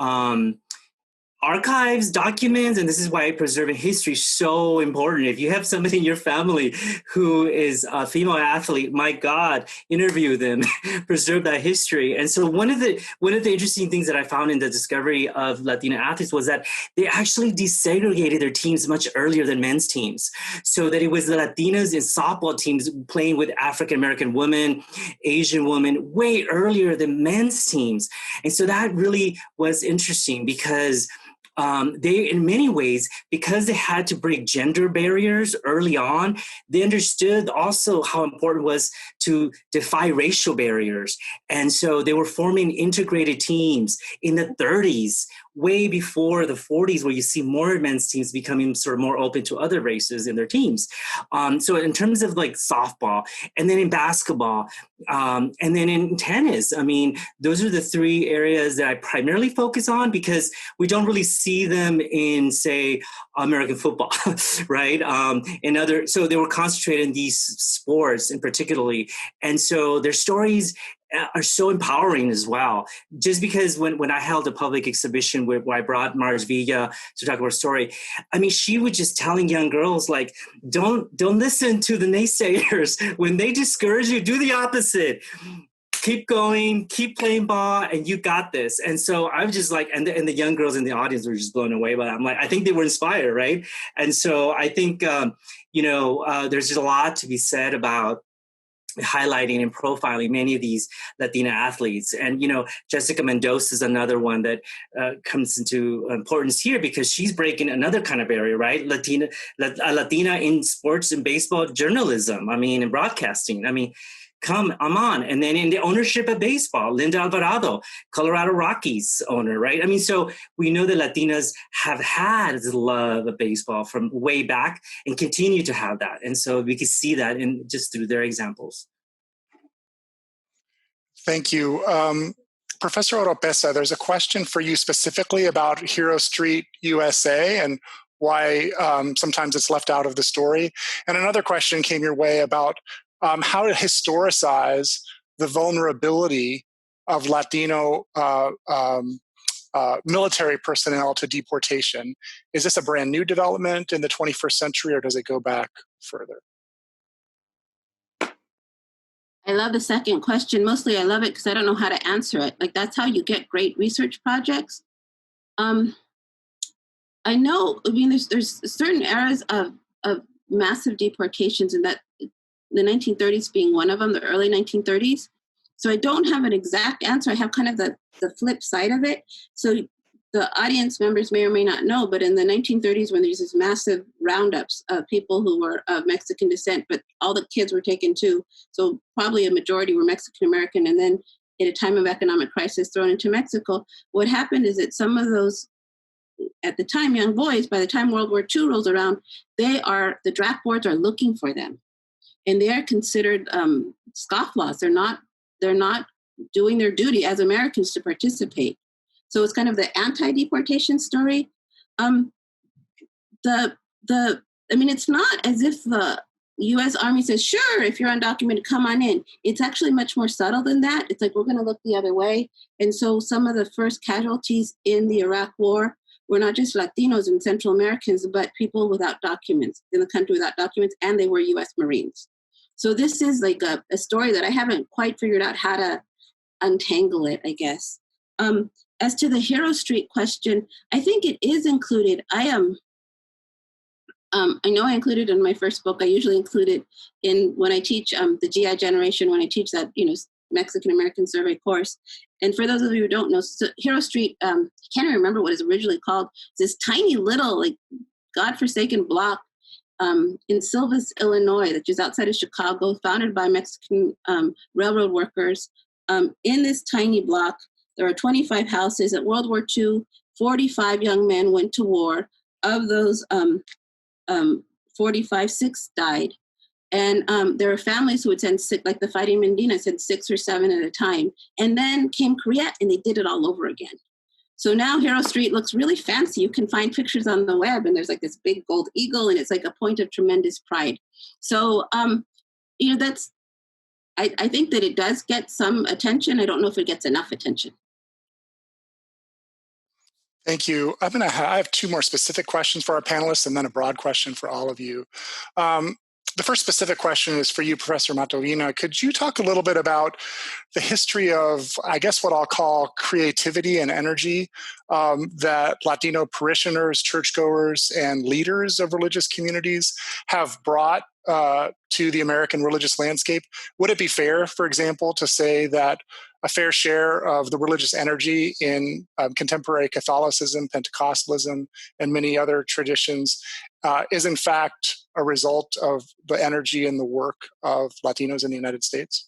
archives, documents, and this is why preserving history is so important. If you have somebody in your family who is a female athlete, my God, interview them, preserve that history. And so one of the interesting things that I found in the discovery of Latina athletes was that they actually desegregated their teams much earlier than men's teams, so that it was the Latinas in softball teams playing with African-American women, Asian women, way earlier than men's teams. And so that really was interesting because they, in many ways, because they had to break gender barriers early on, they understood also how important it was to defy racial barriers. And so they were forming integrated teams in the 30s, way before the 40s, where you see more men's teams becoming sort of more open to other races in their teams. So in terms of like softball, and then in basketball, and then in tennis, I mean, those are the three areas that I primarily focus on because we don't really see them in, say, American football, right? So they were concentrated in these sports in particularly. And so their stories are so empowering as well. Just because when I held a public exhibition where I brought Marge Villa to talk about her story, I mean, she was just telling young girls, like, don't listen to the naysayers. When they discourage you, do the opposite. Keep going, keep playing ball, and you got this. And so I was just like, and the young girls in the audience were just blown away by that. I'm like, I think they were inspired, right? And so I think, there's just a lot to be said about highlighting and profiling many of these Latina athletes. And, Jessica Mendoza is another one that comes into importance here because she's breaking another kind of barrier, right? Latina in sports and baseball journalism, in broadcasting. I'm on. And then in the ownership of baseball, Linda Alvarado, Colorado Rockies owner, right? So we know that Latinas have had the love of baseball from way back and continue to have that. And so we can see that just through their examples. Thank you. Professor Oropeza, there's a question for you specifically about Hero Street USA and why sometimes it's left out of the story. And another question came your way about how to historicize the vulnerability of Latino military personnel to deportation. Is this a brand new development in the 21st century, or does it go back further? I love the second question. Mostly I love it because I don't know how to answer it. Like, that's how you get great research projects. I know, I mean, there's certain eras of massive deportations, and that the 1930s being one of them, the early 1930s. So I don't have an exact answer. I have kind of the flip side of it. So the audience members may or may not know, but in the 1930s, when there's these massive roundups of people who were of Mexican descent, but all the kids were taken too. So probably a majority were Mexican American. And then at a time of economic crisis thrown into Mexico, what happened is that some of those, at the time, young boys, by the time World War II rolls around, the draft boards are looking for them. And they are considered scofflaws. They're not doing their duty as Americans to participate. So it's kind of the anti-deportation story. I mean, it's not as if the U.S. Army says, sure, if you're undocumented, come on in. It's actually much more subtle than that. It's like, we're going to look the other way. And so some of the first casualties in the Iraq War were not just Latinos and Central Americans, but people without documents, in the country without documents, and they were U.S. Marines. So this is like a story that I haven't quite figured out how to untangle it, I guess. As to the Hero Street question, I think it is included. I know I included it in my first book. I usually include it in when I teach the GI generation, when I teach that, Mexican American survey course. And for those of you who don't know, so Hero Street, I can't even remember what it's originally called. It's this tiny little, godforsaken block in Silvis, Illinois, which is outside of Chicago, founded by Mexican railroad workers. In this tiny block, there are 25 houses. At World War II, 45 young men went to war. Of those 45, 6 died. And there are families who would send 6, like the Fighting Medina sent 6 or 7 at a time. And then came Korea, and they did it all over again. So now Hero Street looks really fancy. You can find pictures on the web, and there's like this big gold eagle, and it's like a point of tremendous pride. So, that's, I think that it does get some attention. I don't know if it gets enough attention. Thank you. I have 2 more specific questions for our panelists and then a broad question for all of you. The first specific question is for you, Professor Matovina. Could you talk a little bit about the history of, I guess, what I'll call creativity and energy that Latino parishioners, churchgoers, and leaders of religious communities have brought to the American religious landscape? Would it be fair, for example, to say that a fair share of the religious energy in contemporary Catholicism, Pentecostalism, and many other traditions is in fact a result of the energy and the work of Latinos in the United States?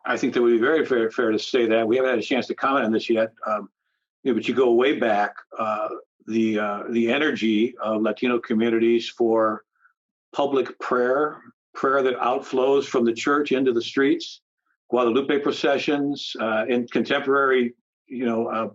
I think that would be very fair to say that. We haven't had a chance to comment on this yet, but you go way back, the energy of Latino communities for public prayer that outflows from the church into the streets, Guadalupe processions, in contemporary,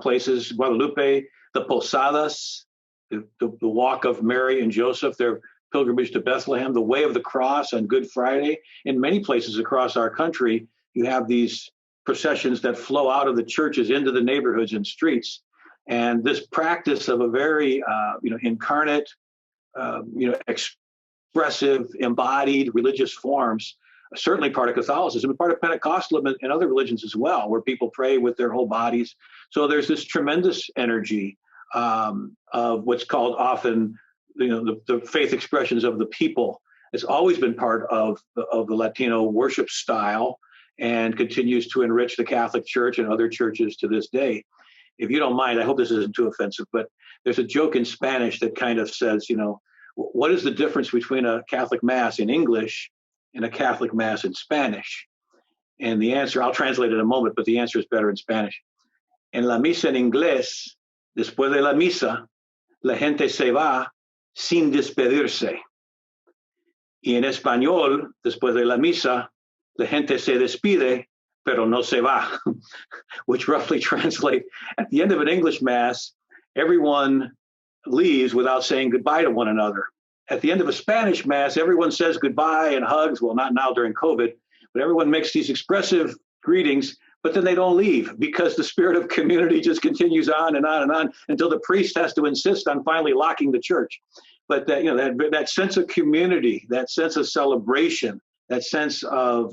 places, Guadalupe, the Posadas, the walk of Mary and Joseph, their pilgrimage to Bethlehem, the way of the cross on Good Friday. In many places across our country, you have these processions that flow out of the churches into the neighborhoods and streets. And this practice of a very, incarnate, expressive, embodied religious forms, certainly part of Catholicism, and part of Pentecostalism and other religions as well, where people pray with their whole bodies. So there's this tremendous energy of what's called often, the faith expressions of the people. It's always been part of the Latino worship style and continues to enrich the Catholic Church and other churches to this day. If you don't mind, I hope this isn't too offensive, but there's a joke in Spanish that kind of says, what is the difference between a Catholic Mass in English and a Catholic Mass in Spanish? And the answer, I'll translate it in a moment, but the answer is better in Spanish. En la misa en inglés, después de la misa, la gente se va sin despedirse. Y en español, después de la misa, la gente se despide, pero no se va, which roughly translate, at the end of an English Mass, everyone leaves without saying goodbye to one another. At the end of a Spanish Mass, everyone says goodbye and hugs, well, not now during COVID, but everyone makes these expressive greetings, but then they don't leave because the spirit of community just continues on and on and on until the priest has to insist on finally locking the church. But that, that sense of community, that sense of celebration, that sense of,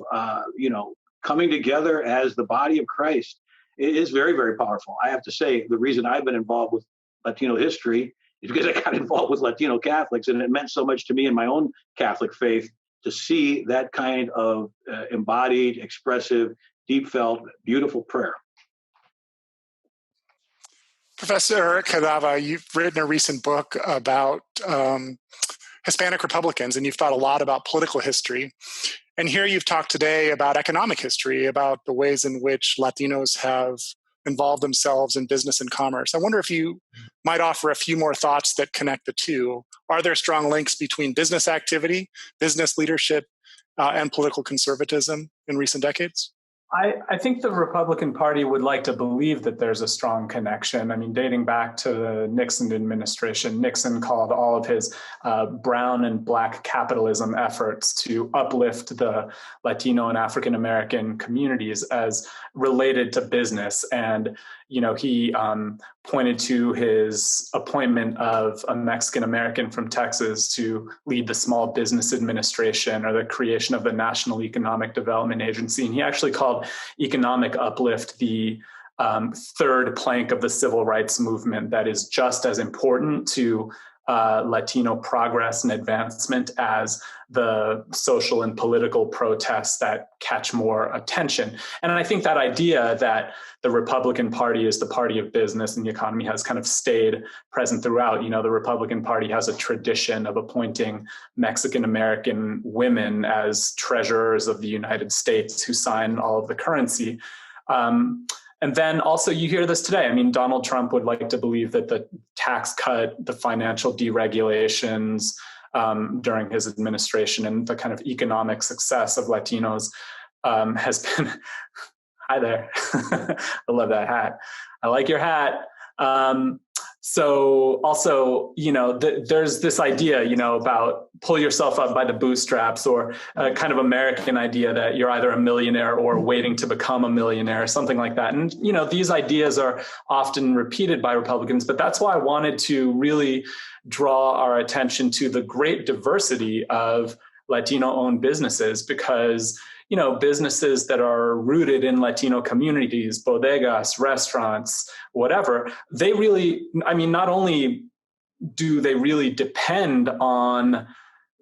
coming together as the body of Christ, it is very, very powerful. I have to say, the reason I've been involved with Latino history is because I got involved with Latino Catholics, and it meant so much to me in my own Catholic faith to see that kind of embodied, expressive, deep felt, beautiful prayer. Professor Cadava, you've written a recent book about Hispanic Republicans, and you've thought a lot about political history. And here you've talked today about economic history, about the ways in which Latinos have involved themselves in business and commerce. I wonder if you might offer a few more thoughts that connect the two. Are there strong links between business activity, business leadership, and political conservatism in recent decades? I think the Republican Party would like to believe that there's a strong connection. I mean, dating back to the Nixon administration, Nixon called all of his brown and black capitalism efforts to uplift the Latino and African American communities as related to business. And, he pointed to his appointment of a Mexican American from Texas to lead the Small Business Administration or the creation of the National Economic Development Agency. And he actually called economic uplift the third plank of the civil rights movement that is just as important to Latino progress and advancement as the social and political protests that catch more attention. And I think that idea that the Republican Party is the party of business and the economy has kind of stayed present throughout. The Republican Party has a tradition of appointing Mexican American women as treasurers of the United States who sign all of the currency. And then also you hear this today. I mean, Donald Trump would like to believe that the tax cut, the financial deregulations during his administration and the kind of economic success of Latinos has been, hi there, I love that hat. I like your hat. So also, there's this idea, about pull yourself up by the bootstraps, or a kind of American idea that you're either a millionaire or waiting to become a millionaire, something like that. And, these ideas are often repeated by Republicans, but that's why I wanted to really draw our attention to the great diversity of Latino-owned businesses, because businesses that are rooted in Latino communities, bodegas, restaurants, whatever, they really, not only do they really depend on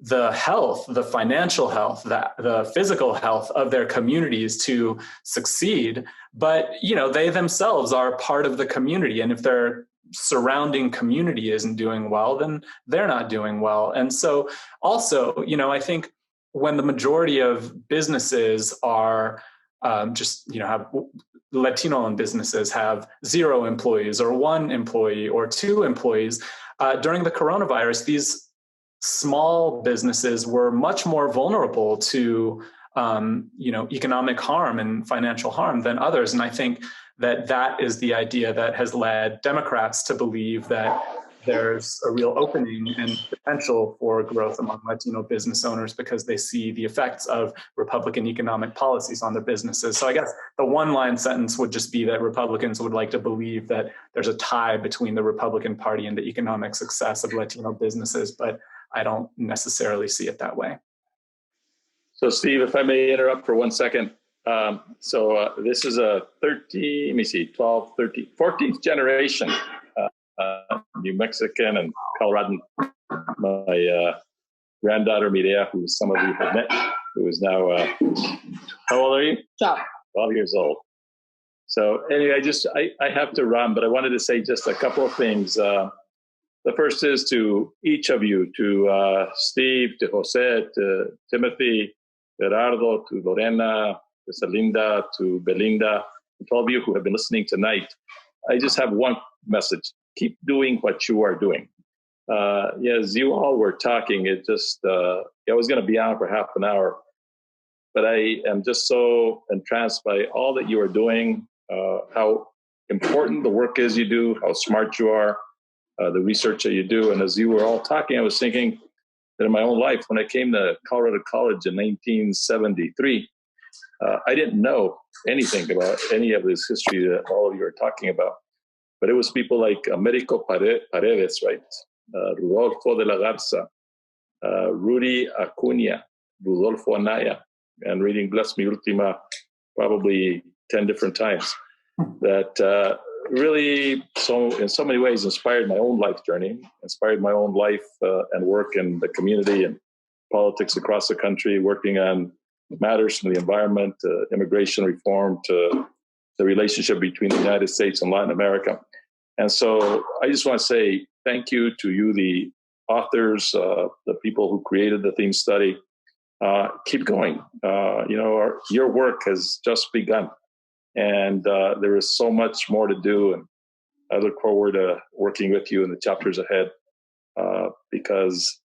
the health, the financial health, the physical health of their communities to succeed, but, they themselves are part of the community. And if their surrounding community isn't doing well, then they're not doing well. And so also, I think when the majority of businesses are have Latino-owned businesses have 0 employees or 1 employee or 2 employees, during the coronavirus, these small businesses were much more vulnerable to economic harm and financial harm than others. And I think that is the idea that has led Democrats to believe that there's a real opening and potential for growth among Latino business owners because they see the effects of Republican economic policies on their businesses. So I guess the one-line sentence would just be that Republicans would like to believe that there's a tie between the Republican Party and the economic success of Latino businesses, but I don't necessarily see it that way. So Steve, if I may interrupt for 1 second. This is a 14th generation New Mexican and Coloradan. My granddaughter Mireya, who some of you have met, who is now, how old are you? 12 years old. So anyway, I have to run, but I wanted to say just a couple of things. The first is to each of you, to Steve, to Jose, to Timothy, Geraldo, to Lorena, to Celinda, to Belinda, and to all of you who have been listening tonight. I just have one message. Keep doing what you are doing. As you all were talking, I was going to be on for half an hour, but I am just so entranced by all that you are doing, how important the work is you do, how smart you are, the research that you do. And as you were all talking, I was thinking that in my own life, when I came to Colorado College in 1973, I didn't know anything about any of this history that all of you are talking about, but it was people like Americo Paredes, right? Rodolfo de la Garza, Rudy Acuña, Rudolfo Anaya, and reading Bless Mi Ultima probably 10 different times. That really, in so many ways, inspired my own life journey, inspired my own life and work in the community and politics across the country, working on matters from the environment, to immigration reform, to the relationship between the United States and Latin America. And so I just want to say thank you to you, the authors, the people who created the theme study. Keep going. Your work has just begun, and there is so much more to do. And I look forward to working with you in the chapters ahead, because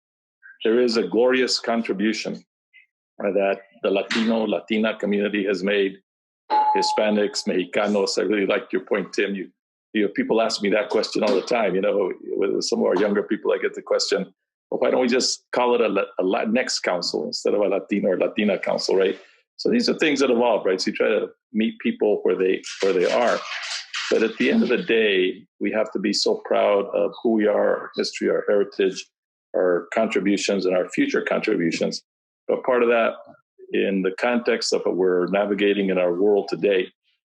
there is a glorious contribution that the Latina community has made. Hispanics, Mexicanos. I really liked your point, Tim. You people ask me that question all the time. With some of our younger people, I get the question, well, why don't we just call it a Latinx council instead of a Latino or Latina council, right? So these are things that evolve, right? So you try to meet people where they are. But at the end of the day, we have to be so proud of who we are, our history, our heritage, our contributions, and our future contributions. But part of that, in the context of what we're navigating in our world today,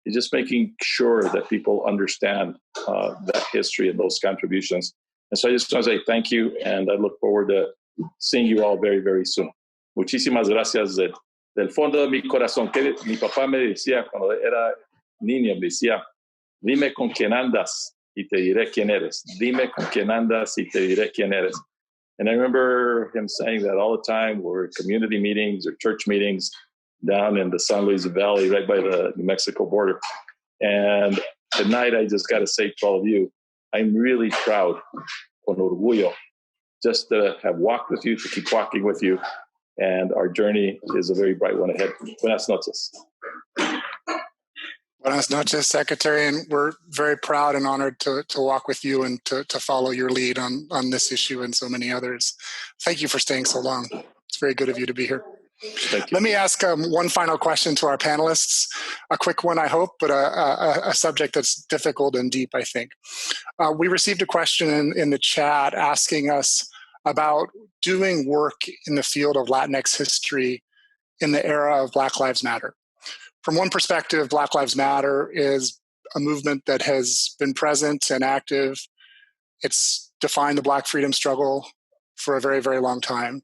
is just making sure that people understand that history and those contributions. And so I just want to say thank you, and I look forward to seeing you all very, very soon. Muchísimas gracias del fondo de mi corazón. Que mi papá me decía cuando era niño, me decía, dime con quién andas y te diré quién eres. Dime con quién andas y te diré quién eres. And I remember him saying that all the time. We're at community meetings or church meetings down in the San Luis Valley, right by the New Mexico border. And tonight, I just got to say to all of you, I'm really proud, con orgullo, just to have walked with you, to keep walking with you. And our journey is a very bright one ahead. Buenas noches. Buenas noches, Secretary, and we're very proud and honored to walk with you and to follow your lead on this issue and so many others. Thank you for staying so long. It's very good of you to be here. Let me ask one final question to our panelists, a quick one, I hope, but a subject that's difficult and deep, I think. We received a question in the chat asking us about doing work in the field of Latinx history in the era of Black Lives Matter. From one perspective, Black Lives Matter is a movement that has been present and active. It's defined the Black freedom struggle for a very, very long time.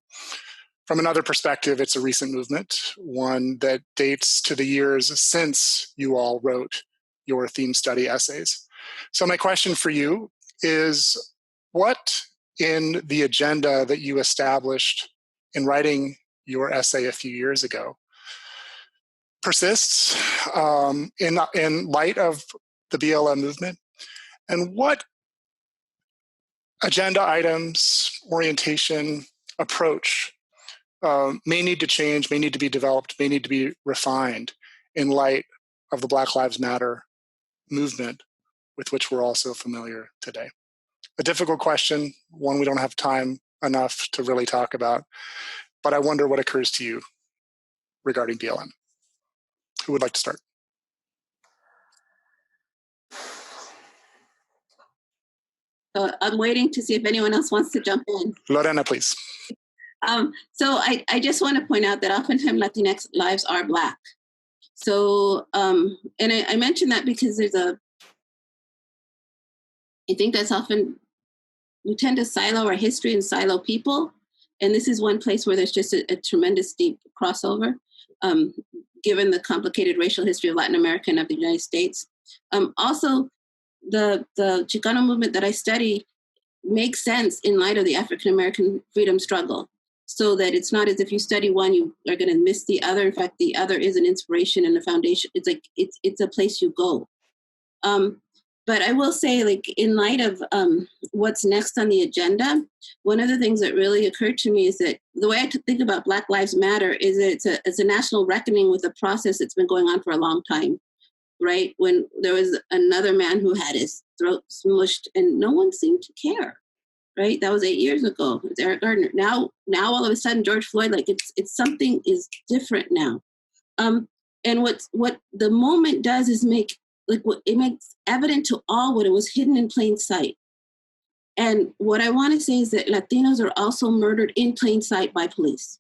From another perspective, it's a recent movement, one that dates to the years since you all wrote your theme study essays. So my question for you is, what in the agenda that you established in writing your essay a few years ago persists in light of the BLM movement? And what agenda items, orientation, approach may need to change, may need to be developed, may need to be refined in light of the Black Lives Matter movement with which we're also familiar today? A difficult question, one we don't have time enough to really talk about, but I wonder what occurs to you regarding BLM. Who would like to start? I'm waiting to see if anyone else wants to jump in. Lorena, please. So I just want to point out that oftentimes Latinx lives are Black. So, and I mention that because I think that's often, we tend to silo our history and silo people. And this is one place where there's just a tremendous deep crossover, given the complicated racial history of Latin America and of the United States. Also, the Chicano movement that I study makes sense in light of the African-American freedom struggle, so that it's not as if you study one, you are going to miss the other. In fact, the other is an inspiration and a foundation. It's like, it's a place you go. But I will say, like, in light of what's next on the agenda, one of the things that really occurred to me is that the way I think about Black Lives Matter is that it's a national reckoning with a process that's been going on for a long time, right? When there was another man who had his throat smushed and no one seemed to care, right? That was 8 years ago. It's Eric Gardner. Now all of a sudden, George Floyd, like it's something is different now. And what the moment does is it makes evident to all what it was hidden in plain sight. And what I want to say is that Latinos are also murdered in plain sight by police.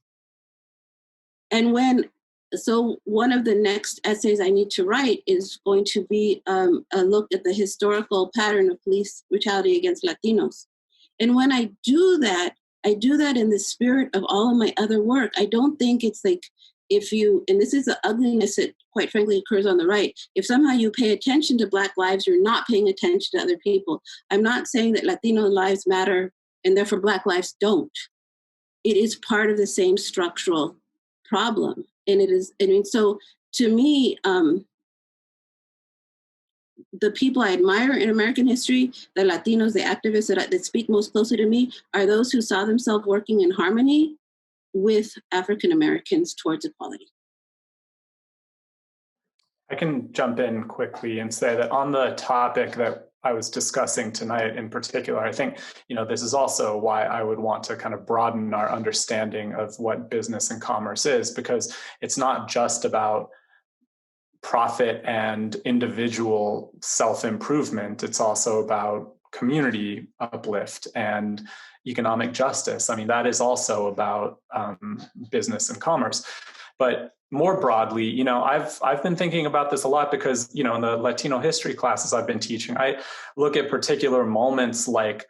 And so one of the next essays I need to write is going to be a look at the historical pattern of police brutality against Latinos. And when I do that in the spirit of all of my other work. I don't think it's like and this is the ugliness that quite frankly occurs on the right, if somehow you pay attention to Black lives, you're not paying attention to other people. I'm not saying that Latino lives matter and therefore Black lives don't. It is part of the same structural problem. And it is, so to me, the people I admire in American history, the Latinos, the activists that speak most closely to me, are those who saw themselves working in harmony with African Americans towards equality. I can jump in quickly and say that on the topic that I was discussing tonight in particular, I think, this is also why I would want to kind of broaden our understanding of what business and commerce is, because it's not just about profit and individual self-improvement. It's also about community uplift and economic justice. I mean, that is also about business and commerce. But more broadly, I've been thinking about this a lot because, in the Latino history classes I've been teaching, I look at particular moments like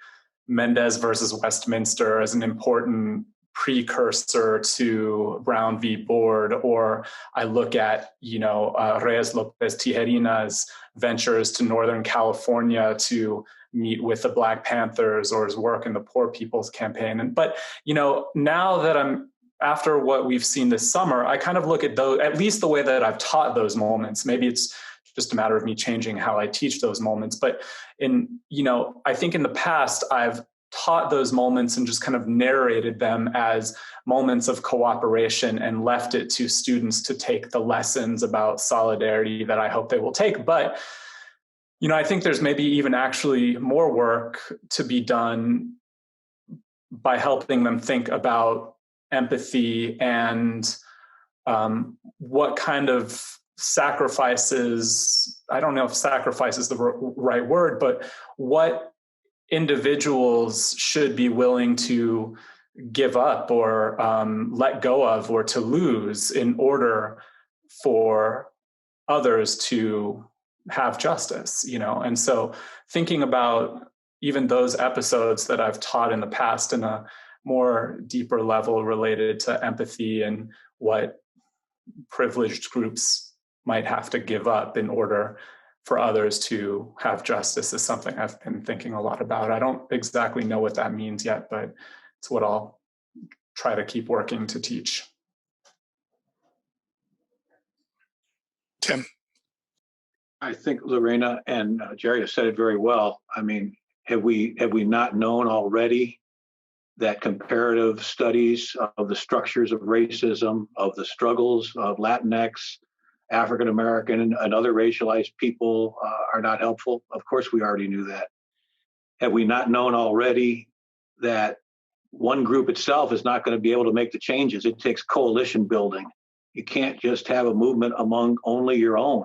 Mendez versus Westminster as an important precursor to Brown v. Board, or I look at, Reyes Lopez Tijerina's ventures to Northern California to meet with the Black Panthers, or his work in the Poor People's Campaign. But now that after what we've seen this summer, I kind of look at those, at least the way that I've taught those moments. Maybe it's just a matter of me changing how I teach those moments. But I think in the past, I've taught those moments and just kind of narrated them as moments of cooperation and left it to students to take the lessons about solidarity that I hope they will take. But, I think there's maybe even actually more work to be done by helping them think about empathy and what kind of sacrifices, I don't know if sacrifice is the right word, but what individuals should be willing to give up or let go of or to lose in order for others to have justice, And so thinking about even those episodes that I've taught in the past in a more deeper level related to empathy and what privileged groups might have to give up in order for others to have justice is something I've been thinking a lot about. I don't exactly know what that means yet, but it's what I'll try to keep working to teach. Tim. I think Lorena and Jerry have said it very well. I mean, have we not known already that comparative studies of the structures of racism, of the struggles of Latinx, African American, and other racialized people are not helpful? Of course, we already knew that. Have we not known already that one group itself is not going to be able to make the changes? It takes coalition building. You can't just have a movement among only your own.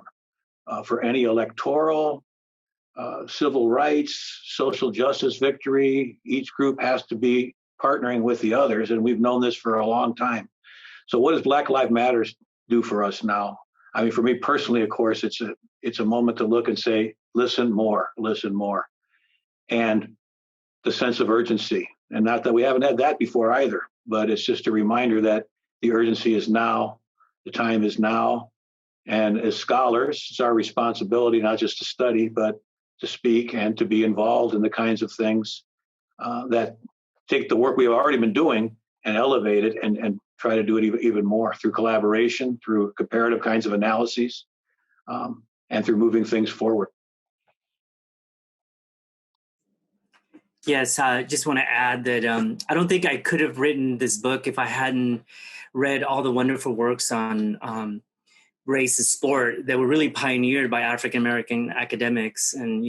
For any electoral, civil rights, social justice victory, each group has to be partnering with the others, and we've known this for a long time. So what does Black Lives Matter do for us now? I mean, for me personally, of course, it's a moment to look and say, listen more, and the sense of urgency. And not that we haven't had that before either, but it's just a reminder that the urgency is now, the time is now. And as scholars, it's our responsibility not just to study, but to speak and to be involved in the kinds of things that take the work we've already been doing and elevate it and try to do it even more through collaboration, through comparative kinds of analyses, and through moving things forward. Yes, I just want to add that I don't think I could have written this book if I hadn't read all the wonderful works on race and sport that were really pioneered by African-American academics. And,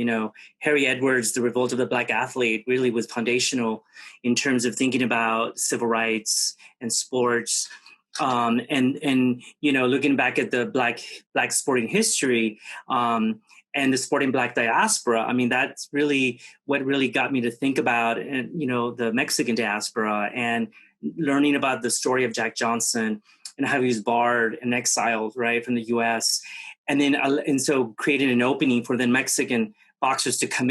Harry Edwards, The Revolt of the Black Athlete, really was foundational in terms of thinking about civil rights and sports. And looking back at the black sporting history and the sporting black diaspora, I mean, that's really what really got me to think about, and the Mexican diaspora, and learning about the story of Jack Johnson and how he was barred and exiled, right, from the U.S. And so creating an opening for the Mexican boxers to come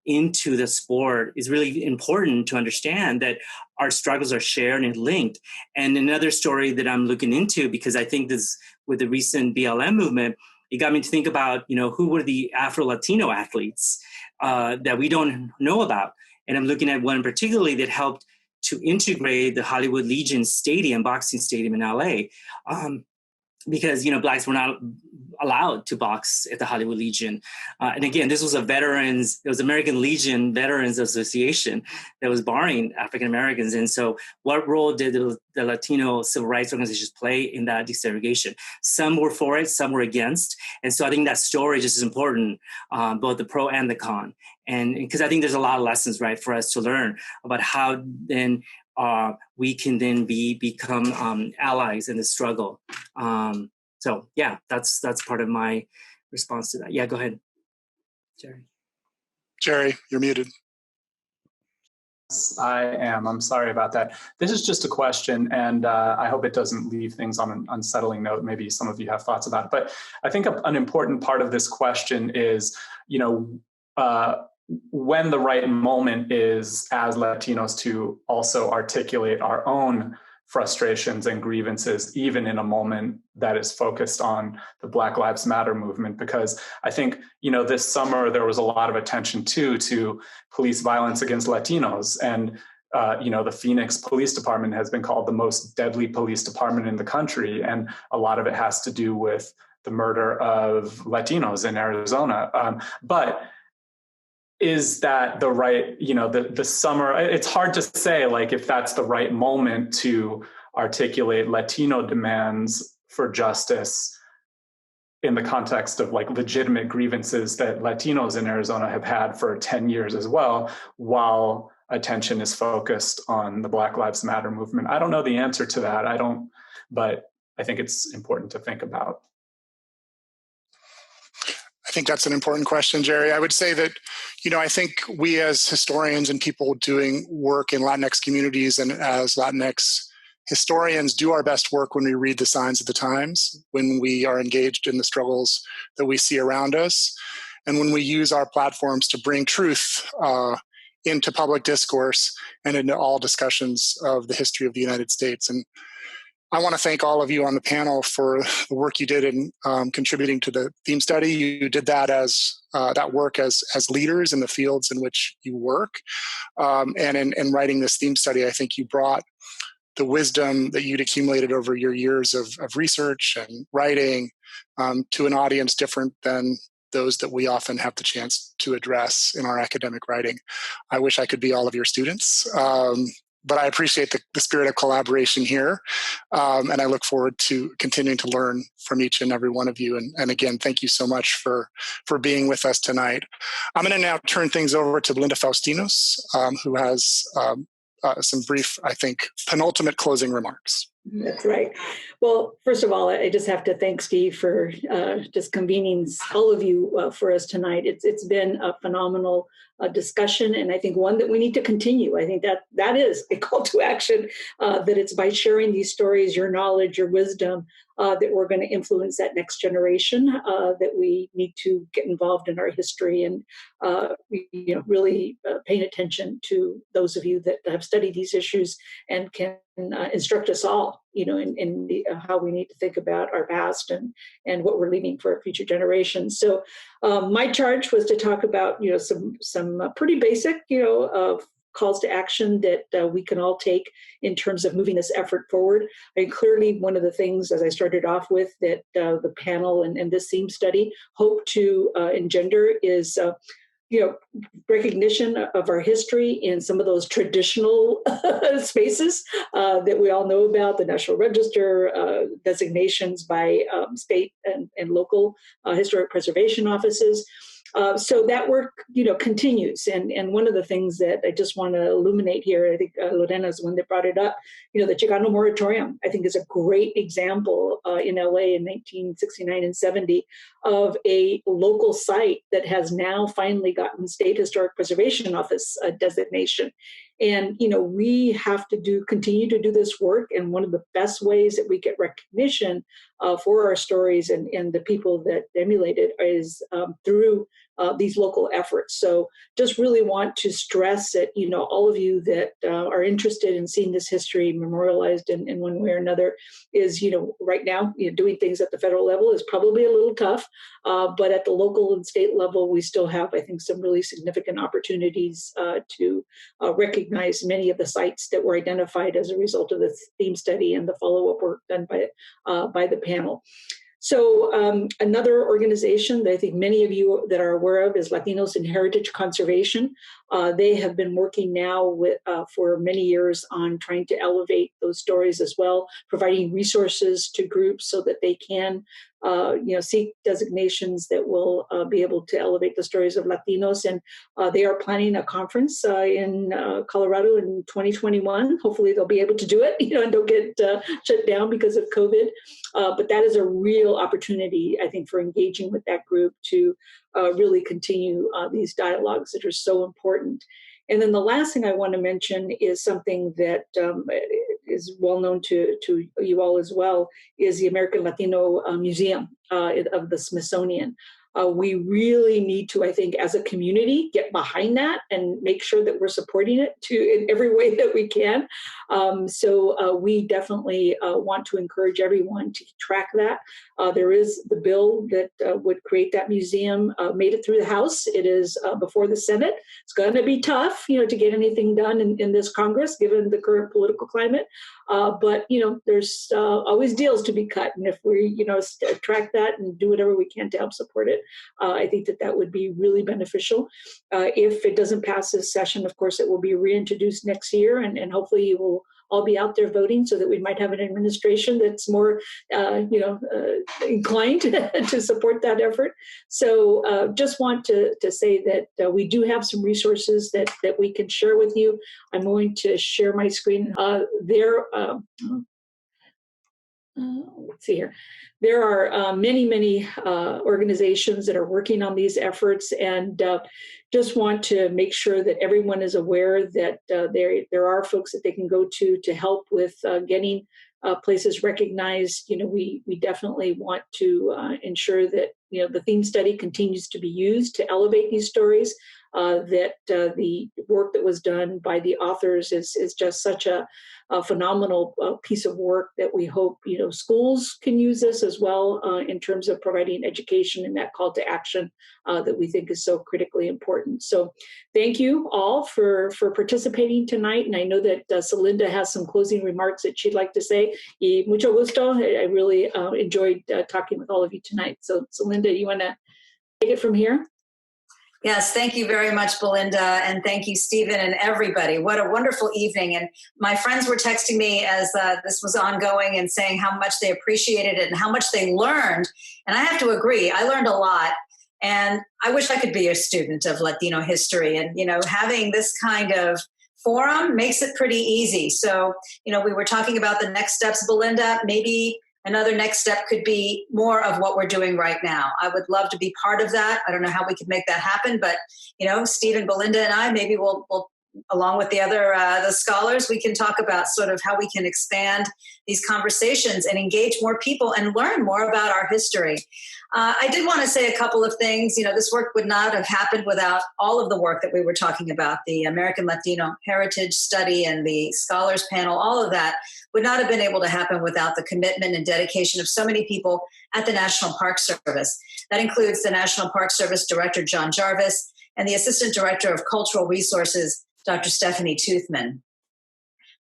into the sport is really important to understand that our struggles are shared and linked. And another story that I'm looking into, because I think this, with the recent BLM movement, it got me to think about, who were the Afro-Latino athletes that we don't know about. And I'm looking at one particularly that helped to integrate the Hollywood Legion Stadium, boxing stadium in LA. Because blacks were not allowed to box at the Hollywood Legion, and again, this was it was American Legion Veterans Association that was barring African Americans. And so, what role did the Latino civil rights organizations play in that desegregation? Some were for it, some were against, and so I think that story just is important, both the pro and the con, and because I think there's a lot of lessons, right, for us to learn about how then. We can then become allies in the struggle. So yeah, that's part of my response to that. Yeah, go ahead, Jerry. Jerry, you're muted. I am. I'm sorry about that. This is just a question, and I hope it doesn't leave things on an unsettling note. Maybe some of you have thoughts about it, but I think an important part of this question is, when the right moment is as Latinos to also articulate our own frustrations and grievances, even in a moment that is focused on the Black Lives Matter movement. Because I think, this summer there was a lot of attention to police violence against Latinos. And, the Phoenix Police Department has been called the most deadly police department in the country. And a lot of it has to do with the murder of Latinos in Arizona. But is that the right, the summer, it's hard to say if that's the right moment to articulate Latino demands for justice in the context of legitimate grievances that Latinos in Arizona have had for 10 years as well, while attention is focused on the Black Lives Matter movement. I don't know the answer to that. But I think it's important to think about. I think that's an important question, Jerry. I would say that, I think we as historians and people doing work in Latinx communities and as Latinx historians do our best work when we read the signs of the times, when we are engaged in the struggles that we see around us, and when we use our platforms to bring truth into public discourse and into all discussions of the history of the United States. And I want to thank all of you on the panel for the work you did in contributing to the theme study. You did that that work as leaders in the fields in which you work. And in writing this theme study, I think you brought the wisdom that you'd accumulated over your years of research and writing to an audience different than those that we often have the chance to address in our academic writing. I wish I could be all of your students. But I appreciate the spirit of collaboration here. And I look forward to continuing to learn from each and every one of you. And again, thank you so much for being with us tonight. I'm going to now turn things over to Belinda Faustinos, who has some brief, I think, penultimate closing remarks. That's right. Well, first of all, I just have to thank Steve for just convening all of you for us tonight. It's been a phenomenal discussion, and I think one that we need to continue. I think that is a call to action, that it's by sharing these stories, your knowledge, your wisdom, that we're going to influence that next generation, that we need to get involved in our history and really paying attention to those of you that have studied these issues and can instruct us all, in how we need to think about our past and what we're leaving for future generations. So my charge was to talk about, some pretty basic, calls to action that we can all take in terms of moving this effort forward. Clearly, one of the things, as I started off with, that the panel and this theme study hope to engender is recognition of our history in some of those traditional spaces that we all know about, the National Register, designations by state and local historic preservation offices. So that work, continues. And one of the things that I just want to illuminate here, I think Lorena is the one that brought it up, the Chicano moratorium, I think is a great example in LA in 1969 and 70 of a local site that has now finally gotten State Historic Preservation Office designation. And, we have to continue to do this work. And one of the best ways that we get recognition for our stories and the people that emulate it is through these local efforts. So just really want to stress that, all of you that are interested in seeing this history memorialized in one way or another is, right now, doing things at the federal level is probably a little tough. But at the local and state level, we still have, I think, some really significant opportunities to recognize many of the sites that were identified as a result of the theme study and the follow-up work done by the panel. So another organization that I think many of you that are aware of is Latinos in Heritage Conservation. They have been working now for many years on trying to elevate those stories as well, providing resources to groups so that they can seek designations that will be able to elevate the stories of Latinos. And they are planning a conference in Colorado in 2021. Hopefully they'll be able to do it, and don't get shut down because of COVID. But that is a real opportunity, I think, for engaging with that group to really continue these dialogues that are so important. And then the last thing I want to mention is something that is well known to you all as well, is the American Latino Museum of the Smithsonian. We really need to, I think, as a community, get behind that and make sure that we're supporting it in every way that we can. So we definitely want to encourage everyone to track that. There is the bill that would create that museum, made it through the House. It is before the Senate. It's going to be tough, to get anything done in this Congress, given the current political climate. But, there's always deals to be cut. And if we, track that and do whatever we can to help support it, I think that would be really beneficial. If it doesn't pass this session, of course, it will be reintroduced next year. And hopefully you will all be out there voting so that we might have an administration that's more, inclined to support that effort. So just want to say that we do have some resources that we can share with you. I'm going to share my screen. Let's see here. There are many organizations that are working on these efforts, and just want to make sure that everyone is aware that there are folks that they can go to help with getting places recognized. We definitely want to ensure that the theme study continues to be used to elevate these stories. That the work that was done by the authors is just such a phenomenal piece of work that we hope schools can use this as well in terms of providing education and that call to action that we think is so critically important. So thank you all for participating tonight. And I know that Celinda has some closing remarks that she'd like to say. Y mucho gusto. I really enjoyed talking with all of you tonight. So Celinda, you want to take it from here? Yes, thank you very much, Belinda, and thank you, Stephen, and everybody. What a wonderful evening. And my friends were texting me as this was ongoing and saying how much they appreciated it and how much they learned. And I have to agree, I learned a lot. And I wish I could be a student of Latino history. And, having this kind of forum makes it pretty easy. So, we were talking about the next steps, Belinda. Maybe another next step could be more of what we're doing right now. I would love to be part of that. I don't know how we could make that happen, but, Stephen, Belinda, and I, maybe we'll along with the other the scholars, we can talk about sort of how we can expand these conversations and engage more people and learn more about our history. I did want to say a couple of things. This work would not have happened without all of the work that we were talking about, the American Latino Heritage Study and the Scholars Panel. All of that would not have been able to happen without the commitment and dedication of so many people at the National Park Service. That includes the National Park Service Director, John Jarvis, and the Assistant Director of Cultural Resources, Dr. Stephanie Toothman.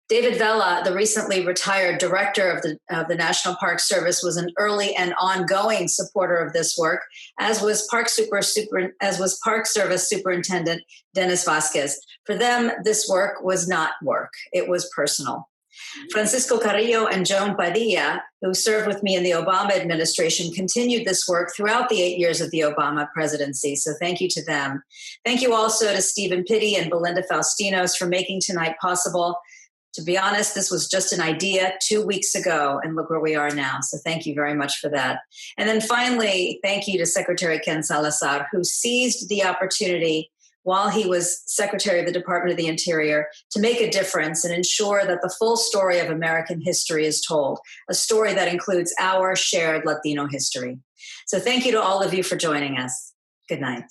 David Vela, the recently retired director of the National Park Service, was an early and ongoing supporter of this work, as was Park Service Superintendent Dennis Vasquez. For them, this work was not work; it was personal. Francisco Carrillo and Joan Padilla, who served with me in the Obama administration, continued this work throughout the 8 years of the Obama presidency. So thank you to them. Thank you also to Stephen Pitti and Belinda Faustinos for making tonight possible. To be honest, this was just an idea 2 weeks ago, and look where we are now. So thank you very much for that. And then finally, thank you to Secretary Ken Salazar, who seized the opportunity while he was Secretary of the Department of the Interior to make a difference and ensure that the full story of American history is told, a story that includes our shared Latino history. So thank you to all of you for joining us. Good night.